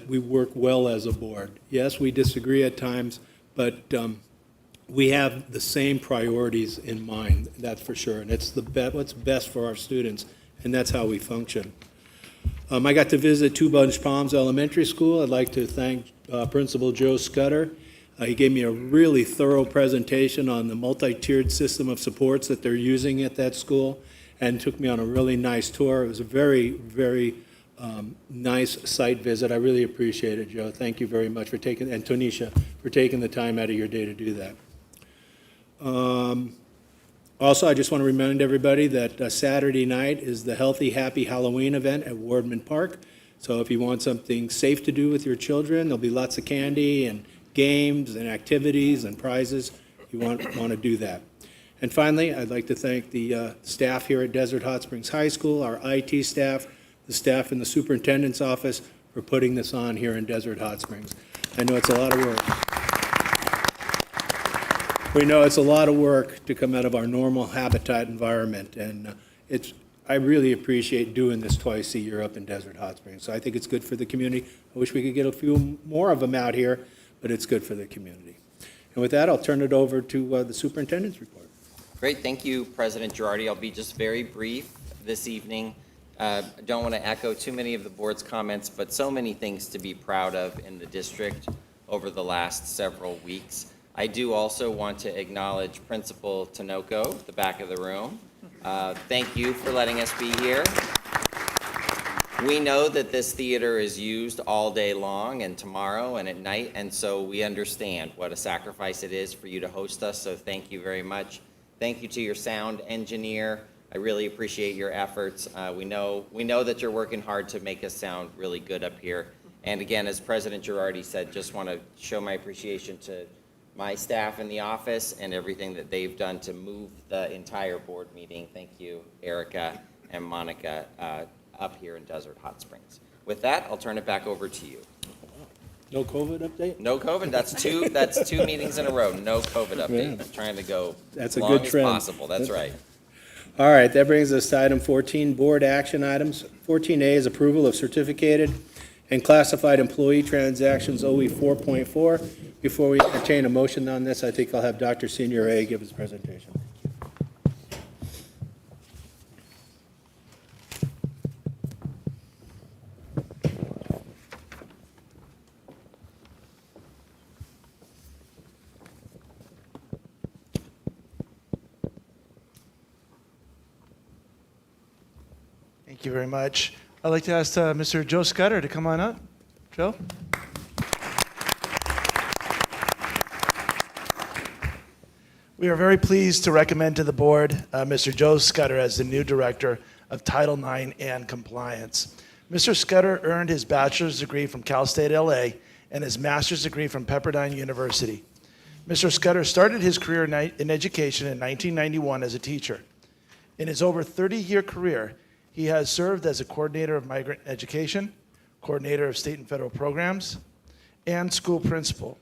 we work well as a board. Yes, we disagree at times, but we have the same priorities in mind, that's for sure, and it's what's best for our students, and that's how we function. I got to visit Two Bunch Palms Elementary School. I'd like to thank Principal Joe Scudder. He gave me a really thorough presentation on the multi-tiered system of supports that they're using at that school, and took me on a really nice tour. It was a very, very nice site visit. I really appreciate it, Joe. Thank you very much for taking, and Tonisha, for taking the time out of your day to do that. Also, I just want to remind everybody that Saturday night is the Healthy Happy Halloween event at Wardman Park. So if you want something safe to do with your children, there'll be lots of candy and games and activities and prizes. You want to do that. And finally, I'd like to thank the staff here at Desert Hot Springs High School, our IT staff, the staff in the superintendent's office, for putting this on here in Desert Hot Springs. I know it's a lot of work. We know it's a lot of work to come out of our normal habitat environment, and I really appreciate doing this twice a year up in Desert Hot Springs. So I think it's good for the community. I wish we could get a few more of them out here, but it's good for the community. And with that, I'll turn it over to the superintendent's report. Great, thank you, President Girardi. I'll be just very brief this evening. I don't want to echo too many of the board's comments, but so many things to be proud of in the district over the last several weeks. I do also want to acknowledge Principal Tinoco, the back of the room. Thank you for letting us be here. We know that this theater is used all day long and tomorrow and at night, and so we understand what a sacrifice it is for you to host us, so thank you very much. Thank you to your sound engineer. I really appreciate your efforts. We know that you're working hard to make us sound really good up here. And again, as President Girardi said, just want to show my appreciation to my staff in the office and everything that they've done to move the entire board meeting. Thank you, Erica and Monica, up here in Desert Hot Springs. With that, I'll turn it back over to you. No COVID update? No COVID. That's two meetings in a row. No COVID update. Yeah. I'm trying to go That's a long good as trend. possible. That's right. All right, that brings us to item 14, board action items. 14A is approval of certificated and classified employee transactions, OE 4.4. Before we entertain a motion on this, I think I'll have Dr. Senior A give his presentation. Thank you very much. I'd like to ask Mr. Joe Scudder to come on up. Joe? We are very pleased to recommend to the board Mr. Joe Scudder as the new director of Title IX and Compliance. Mr. Scudder earned his bachelor's degree from Cal State LA and his master's degree from Pepperdine University. Mr. Scudder started his career in education in 1991 as a teacher. In his over 30-year career, he has served as a coordinator of migrant education, coordinator of state and federal programs, and school principal.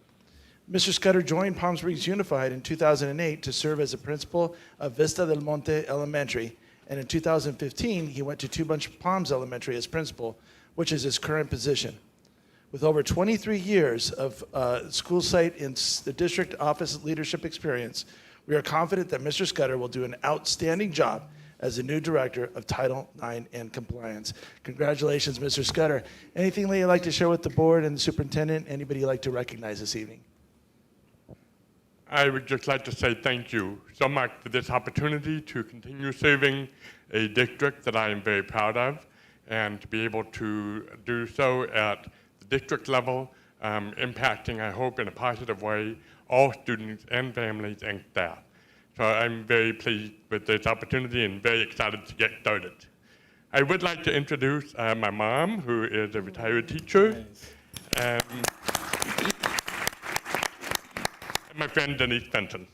Mr. Scudder joined Palm Springs Unified in 2008 to serve as a principal of Vista del Monte Elementary, and in 2015, he went to Two Bunch Palms Elementary as principal, which is his current position. With over 23 years of school site in the district office leadership experience, we are confident that Mr. Scudder will do an outstanding job as the new director of Title IX and Compliance. Congratulations, Mr. Scudder. Anything that you'd like to share with the board and the superintendent? Anybody you'd like to recognize this evening? I would just like to say thank you so much for this opportunity to continue serving a district that I am very proud of, and to be able to do so at the district level, impacting, I hope, in a positive way, all students and families and staff. So I'm very pleased with this opportunity and very excited to get started. I would like to introduce my mom, who is a retired teacher, and my friend Denise Fenton.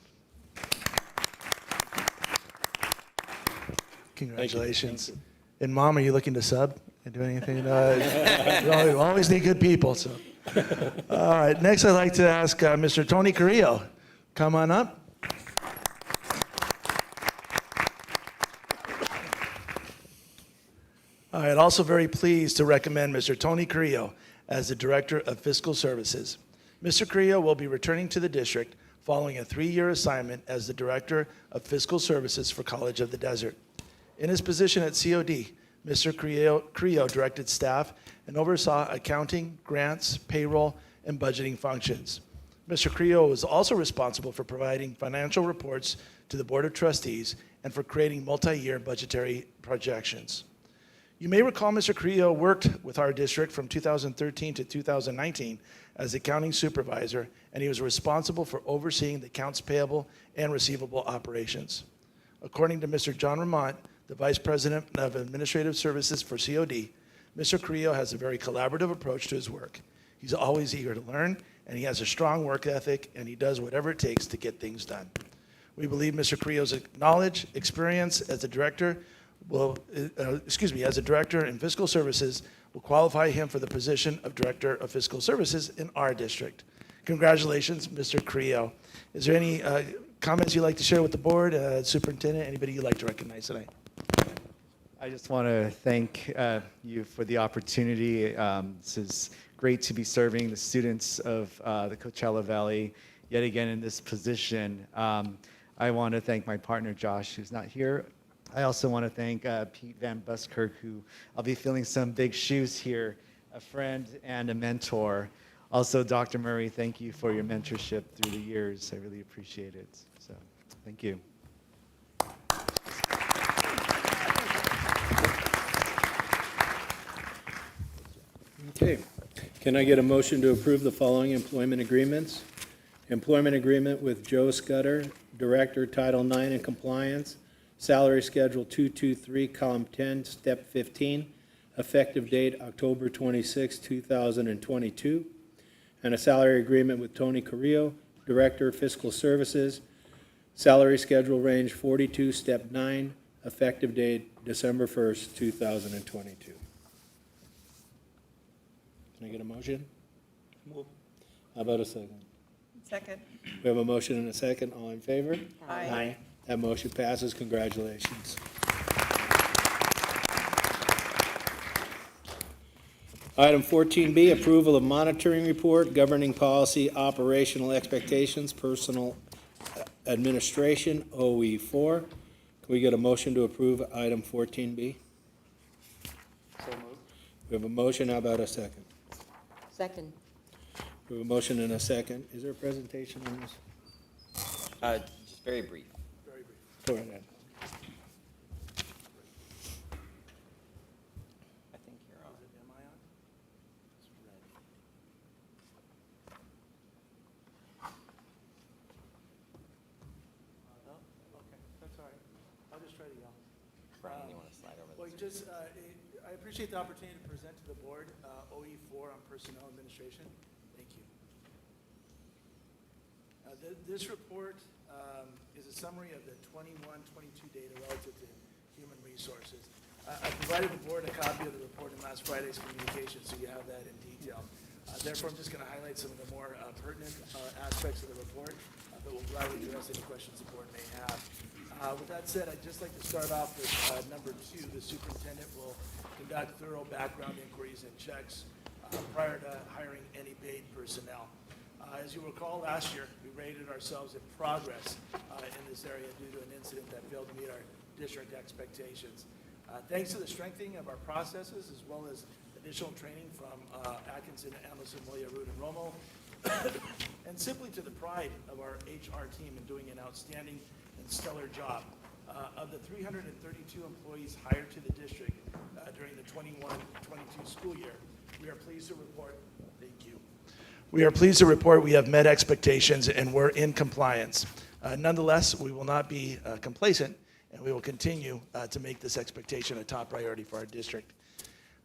Congratulations. And Mom, are you looking to sub and do anything? We always need good people. So, all right. Next, I'd like to ask Mr. Tony Carrillo. Come on up. All right. Also very pleased to recommend Mr. Tony Carrillo as the Director of Fiscal Services. Mr. Carrillo will be returning to the district following a 3-year assignment as the Director of Fiscal Services for College of the Desert. In his position at COD, Mr. Carrillo directed staff and oversaw accounting, grants, payroll, and budgeting functions. Mr. Carrillo was also responsible for providing financial reports to the Board of Trustees and for creating multi-year budgetary projections. You may recall Mr. Carrillo worked with our district from 2013 to 2019 as accounting supervisor, and he was responsible for overseeing the accounts payable and receivable operations. According to Mr. John Ramont, the Vice President of Administrative Services for COD, Mr. Carrillo has a very collaborative approach to his work. He's always eager to learn, and he has a strong work ethic, and he does whatever it takes to get things done. We believe Mr. Carrillo's knowledge, experience as a director as a director in fiscal services will qualify him for the position of Director of Fiscal Services in our district. Congratulations, Mr. Creo. Is there any comments you'd like to share with the board? Superintendent, anybody you'd like to recognize tonight? I just want to thank you for the opportunity. This is great to be serving the students of the Coachella Valley yet again in this position. I want to thank my partner, Josh, who's not here. I also want to thank Pete Van Buskirk, who I'll be filling some big shoes here, a friend and a mentor. Also, Dr. Murray, thank you for your mentorship through the years. I really appreciate it. So, thank you. Okay. Can I get a motion to approve the following employment agreements? Employment agreement with Joe Scudder, Director, Title IX and Compliance, Salary Schedule 223, Column 10, Step 15, effective date October 26, 2022, and a salary agreement with Tony Carrillo, Director, Fiscal Services, Salary Schedule Range 42, Step 9, effective date December 1st, 2022. Can I get a motion? Move. How about a second? Second. We have a motion and a second. All in favor? Aye. That motion passes. Congratulations. Item 14B, approval of monitoring report governing policy, operational expectations, personal administration, OE4. Can we get a motion to approve item 14B? So moved. We have a motion. How about a second? Second. We have a motion and a second. Is there a presentation on this? Just very brief. Very brief. Go right ahead. I think you're on. Am I on? No? Okay, that's all right. I'll just try to yell. Brian, you want to slide over Well, this? I appreciate the opportunity to present to the board OE4 on personnel administration. Thank you. This report is a summary of the 21-22 data relative to human resources. I provided the board a copy of the report in last Friday's communication, so you have that in detail. Therefore, I'm just going to highlight some of the more pertinent aspects of the report, but we'll gladly address any questions the board may have. With that said, I'd just like to start off with number 2. The superintendent will conduct thorough background inquiries and checks prior to hiring any paid personnel. As you recall, last year, we rated ourselves in progress in this area due to an incident that failed to meet our district expectations. Thanks to the strengthening of our processes, as well as additional training from Atkinson, Emerson, Moya, Root, and Romo, and simply to the pride of our HR team in doing an outstanding and stellar job. Of the 332 employees hired to the district during the 21-22 school year, we are pleased to report, thank you. We are pleased to report we have met expectations and we're in compliance. Nonetheless, we will not be complacent, and we will continue to make this expectation a top priority for our district.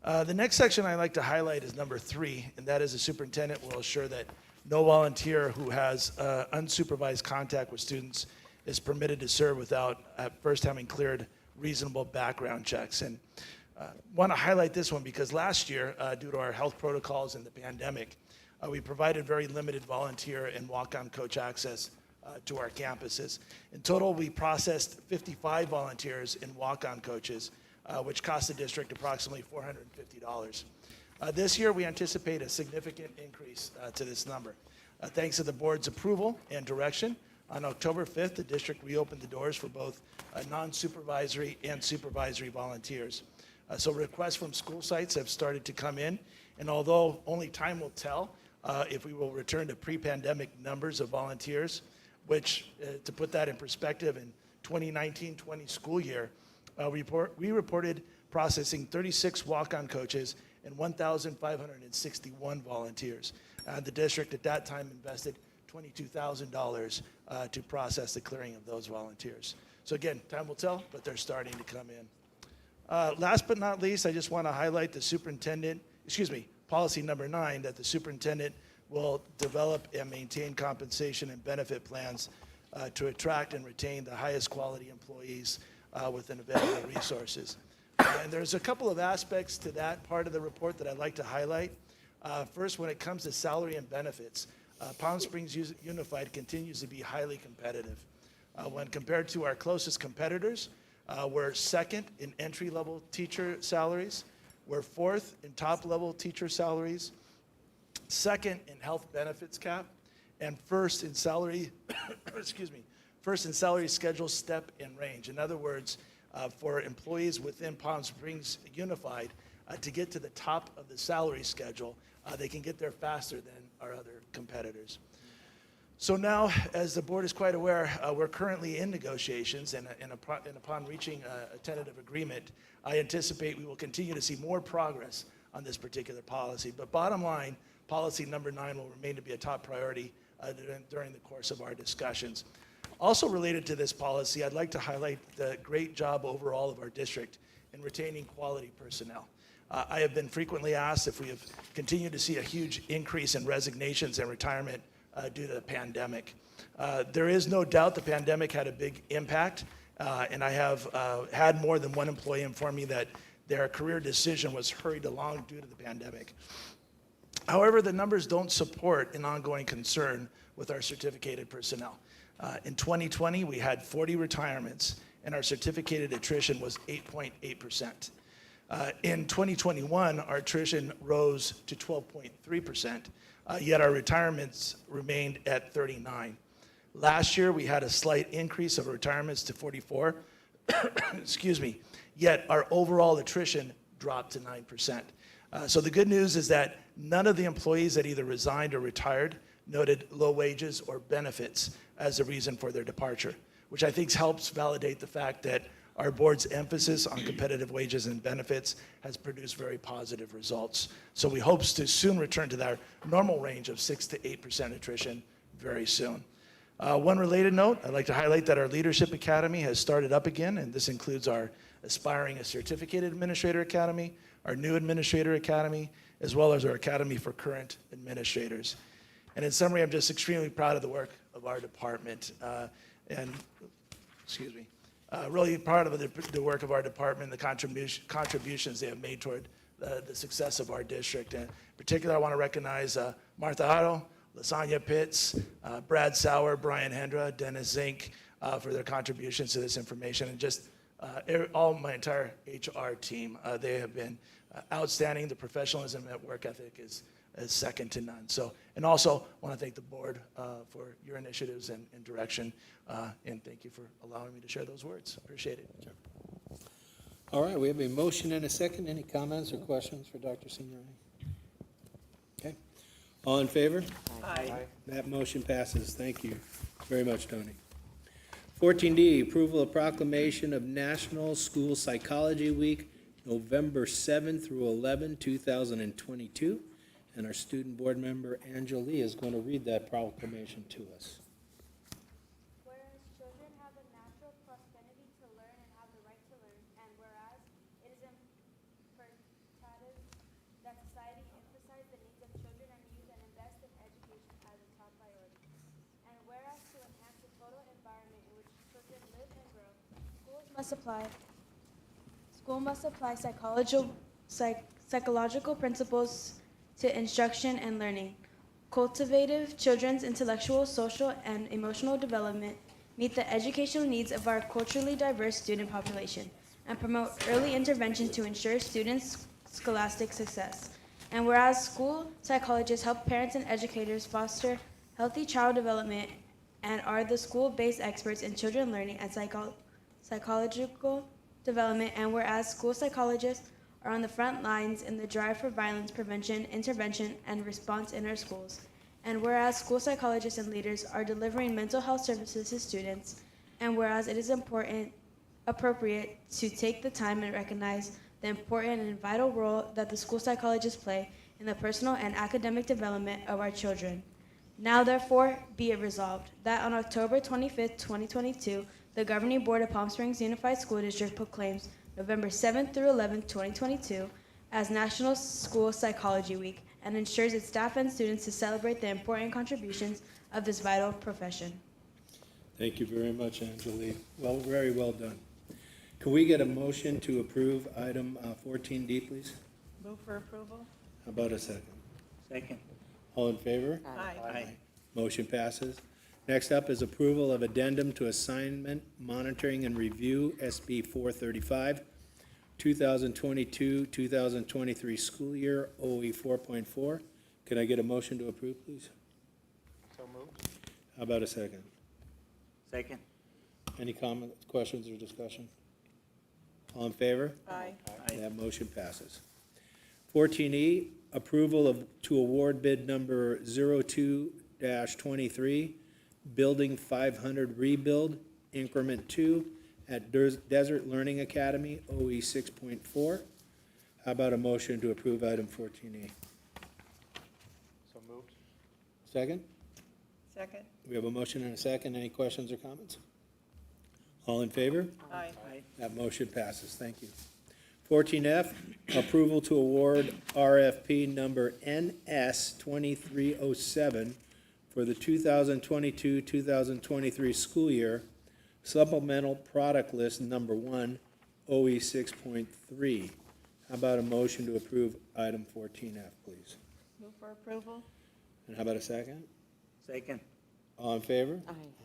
The next section I'd like to highlight is number 3, and that is the superintendent will assure that no volunteer who has unsupervised contact with students is permitted to serve without first having cleared reasonable background checks. And want to highlight this one because last year, due to our health protocols and the pandemic, we provided very limited volunteer and walk-on coach access to our campuses. In total, we processed 55 volunteers and walk-on coaches, which cost the district approximately $450. This year, we anticipate a significant increase to this number. Thanks to the board's approval and direction, on October 5th, the district reopened the doors for both non-supervisory and supervisory volunteers. So requests from school sites have started to come in, and although only time will tell if we will return to pre-pandemic numbers of volunteers, which, to put that in perspective, in 2019-20 school year, we reported processing 36 walk-on coaches and 1,561 volunteers. The district at that time invested $22,000 to process the clearing of those volunteers. So again, time will tell, but they're starting to come in. Last but not least, I just want to highlight policy number 9, that the superintendent will develop and maintain compensation and benefit plans to attract and retain the highest quality employees within available resources. And there's a couple of aspects to that part of the report that I'd like to highlight. First, when it comes to salary and benefits, Palm Springs Unified continues to be highly competitive. When compared to our closest competitors, we're second in entry-level teacher salaries, we're fourth in top-level teacher salaries, second in health benefits cap, and first in salary, first in salary schedule step and range. In other words, for employees within Palm Springs Unified to get to the top of the salary schedule, they can get there faster than our other competitors. So now, as the board is quite aware, we're currently in negotiations, and upon reaching a tentative agreement, I anticipate we will continue to see more progress on this particular policy. But bottom line, policy number 9 will remain to be a top priority during the course of our discussions. Also related to this policy, I'd like to highlight the great job overall of our district in retaining quality personnel. I have been frequently asked if we have continued to see a huge increase in resignations and retirement due to the pandemic. There is no doubt the pandemic had a big impact, and I have had more than one employee inform me that their career decision was hurried along due to the pandemic. However, the numbers don't support an ongoing concern with our certificated personnel. In 2020, we had 40 retirements, and our certificated attrition was 8.8%. In 2021, our attrition rose to 12.3%, yet our retirements remained at 39. Last year, we had a slight increase of retirements to 44, excuse me, yet our overall attrition dropped to 9%. So the good news is that none of the employees that either resigned or retired noted low wages or benefits as a reason for their departure, which I think helps validate the fact that our board's emphasis on competitive wages and benefits has produced very positive results. So we hope to soon return to our normal range of 6 to 8% attrition very soon. One related note, I'd like to highlight that our Leadership Academy has started up again, and this includes our Aspiring Certificated Administrator Academy, our New Administrator Academy, as well as our Academy for Current Administrators. And in summary, I'm just extremely proud of the work of our department, really proud of the work of our department, the contributions they have made toward the success of our district. And in particular, I want to recognize Martha Otto, Lasagna Pitts, Brad Sauer, Brian Hendra, Dennis Zink for their contributions to this information, and just all my entire HR team. They have been outstanding. The professionalism and work ethic is second to none. So, and also want to thank the board for your initiatives and direction, and thank you for allowing me to share those words. Appreciate it. All right, we have a motion and a second. Any comments or questions for Dr. Signorini? Okay. All in favor? Aye. That motion passes. Thank you very much, Tony. 14D, approval of proclamation of National School Psychology Week, November 7 through 11, 2022. And our student board member, Angela Lee, is going to read that proclamation to us. Whereas children have a natural propensity to learn and have the right to learn, and whereas it is imperative that society emphasize the needs of children and youth and invest in education as a top priority. And whereas to enhance the total environment in which children live and grow, school must apply psychological principles to instruction and learning, cultivate children's intellectual, social, and emotional development, meet the educational needs of our culturally diverse student population, and promote early intervention to ensure students' scholastic success. And whereas school psychologists help parents and educators foster healthy child development and are the school-based experts in children learning and psychological development, and whereas school psychologists are on the front lines in the drive for violence prevention, intervention, and response in our schools. And whereas school psychologists and leaders are delivering mental health services to students, and whereas it is appropriate to take the time and recognize the important and vital role that the school psychologists play in the personal and academic development of our children. Now therefore be it resolved that on October 25th, 2022, the Governing Board of Palm Springs Unified School District proclaims November 7th through 11th, 2022 as National School Psychology Week and ensures its staff and students to celebrate the important contributions of this vital profession. Thank you very much, Angela Lee. Well, very well done. Can we get a motion to approve item 14D, please? Move for approval? How about a second? Second. All in favor? Aye. Motion passes. Next up is approval of addendum to assignment, monitoring, and review, SB 435, 2022-2023 school year, OE 4.4. Can I get a motion to approve, please? So moved. How about a second? Second. Any comments, questions, or discussion? All in favor? Aye. That motion passes. 14E, approval to award bid number 02-23, Building 500 Rebuild, Increment 2 at Desert Learning Academy, OE 6.4. How about a motion to approve item 14E? So moved. Second? Second. We have a motion and a second. Any questions or comments? All in favor? Aye. That motion passes. Thank you. 14F, approval to award RFP number NS 2307 for the 2022-2023 school year, supplemental product list number 1, OE 6.3. How about a motion to approve item 14F, please? Move for approval? And how about a second? Second. All in favor?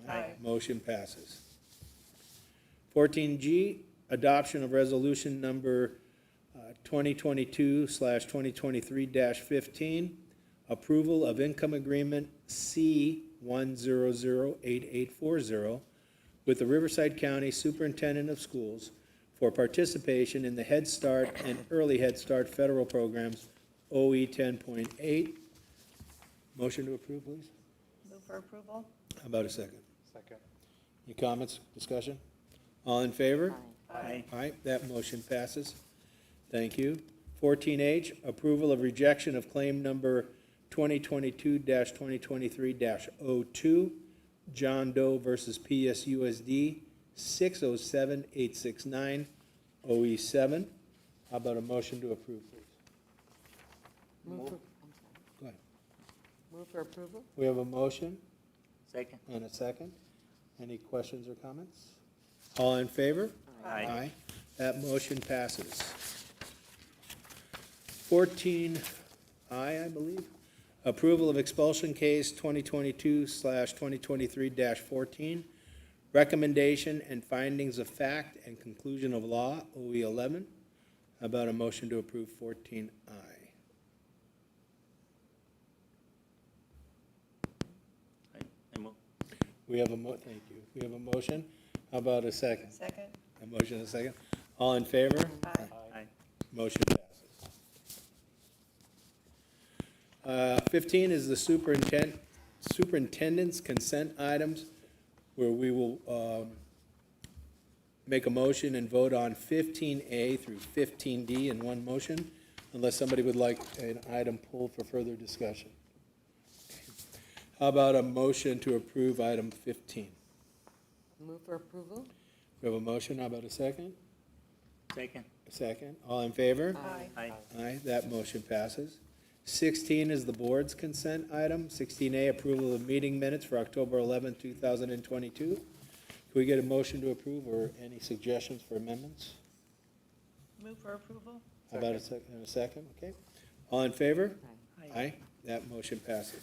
Aye. Motion passes. 14G, adoption of resolution number 2022/2023-15, approval of income agreement C1008840 with the Riverside County Superintendent of Schools for participation in the Head Start and Early Head Start federal programs, OE 10.8. Motion to approve, please. Move for approval? How about a second? Second. Any comments, discussion? All in favor? Aye. Aye, that motion passes. Thank you. 14H, approval of rejection of claim number 2022-2023-02, John Doe versus PSUSD 607869, OE 7. How about a motion to approve, please? Move for, Go ahead. move for approval? We have a motion Second. and a second. Any questions or comments? All in favor? Aye. That motion passes. 14I, I believe, approval of expulsion case 2022/2023-14, recommendation and findings of fact and conclusion of law, OE 11. How about a motion to approve 14I? I move. We have a thank you. We have a motion. How about a second? Second. A motion and a second. All in favor? Aye. Motion passes. 15 is the superintendent's consent items, where we will make a motion and vote on 15A through 15D in one motion, unless somebody would like an item pulled for further discussion. How about a motion to approve item 15? Move for approval? We have a motion. How about a second? Second. A second. All in favor? Aye. Aye, that motion passes. 16 is the board's consent item. 16A, approval of meeting minutes for October 11, 2022. Can we get a motion to approve or any suggestions for amendments? Move for approval? How about a second? Okay. All in favor? Aye. That motion passes.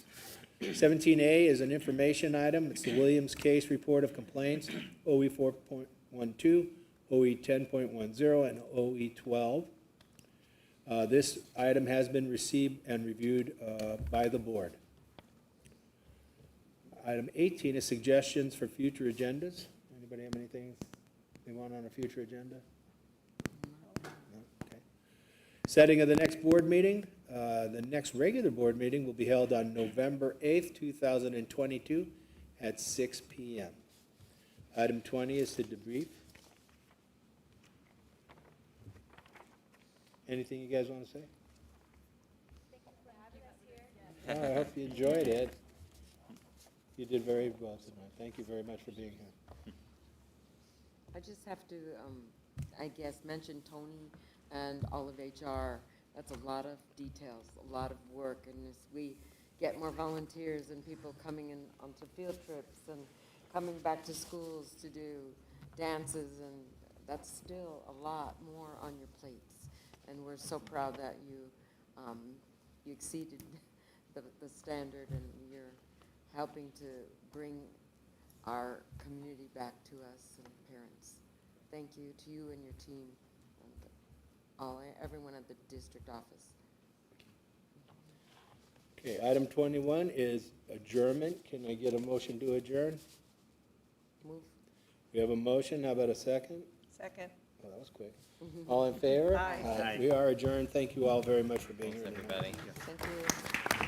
17A is an information item. It's the Williams Case Report of Complaints, OE 4.12, OE 10.10, and OE 12. This item has been received and reviewed by the board. Item 18 is suggestions for future agendas. Anybody have anything they want on a future agenda? No? Okay. Setting of the next board meeting. The next regular board meeting will be held on November 8th, 2022 at 6 p.m. Item 20 is to debrief. Anything you guys want to say? Oh, I hope you enjoyed it. You did very well tonight. Thank you very much for being here. I just have to, I guess, mention Tony and all of HR. That's a lot of details, a lot of work, and as we get more volunteers and people coming in onto field trips and coming back to schools to do dances and that's still a lot more on your plates. And we're so proud that you exceeded the standard, and you're helping to bring our community back to us and parents. Thank you to you and your team, and everyone at the district office. Okay, item 21 is adjournment. Can I get a motion to adjourn? Move. We have a motion. How about a second? Second. Oh, that was quick. All in favor? Aye. We are adjourned. Thank you all very much for being here. Everybody. Thank you.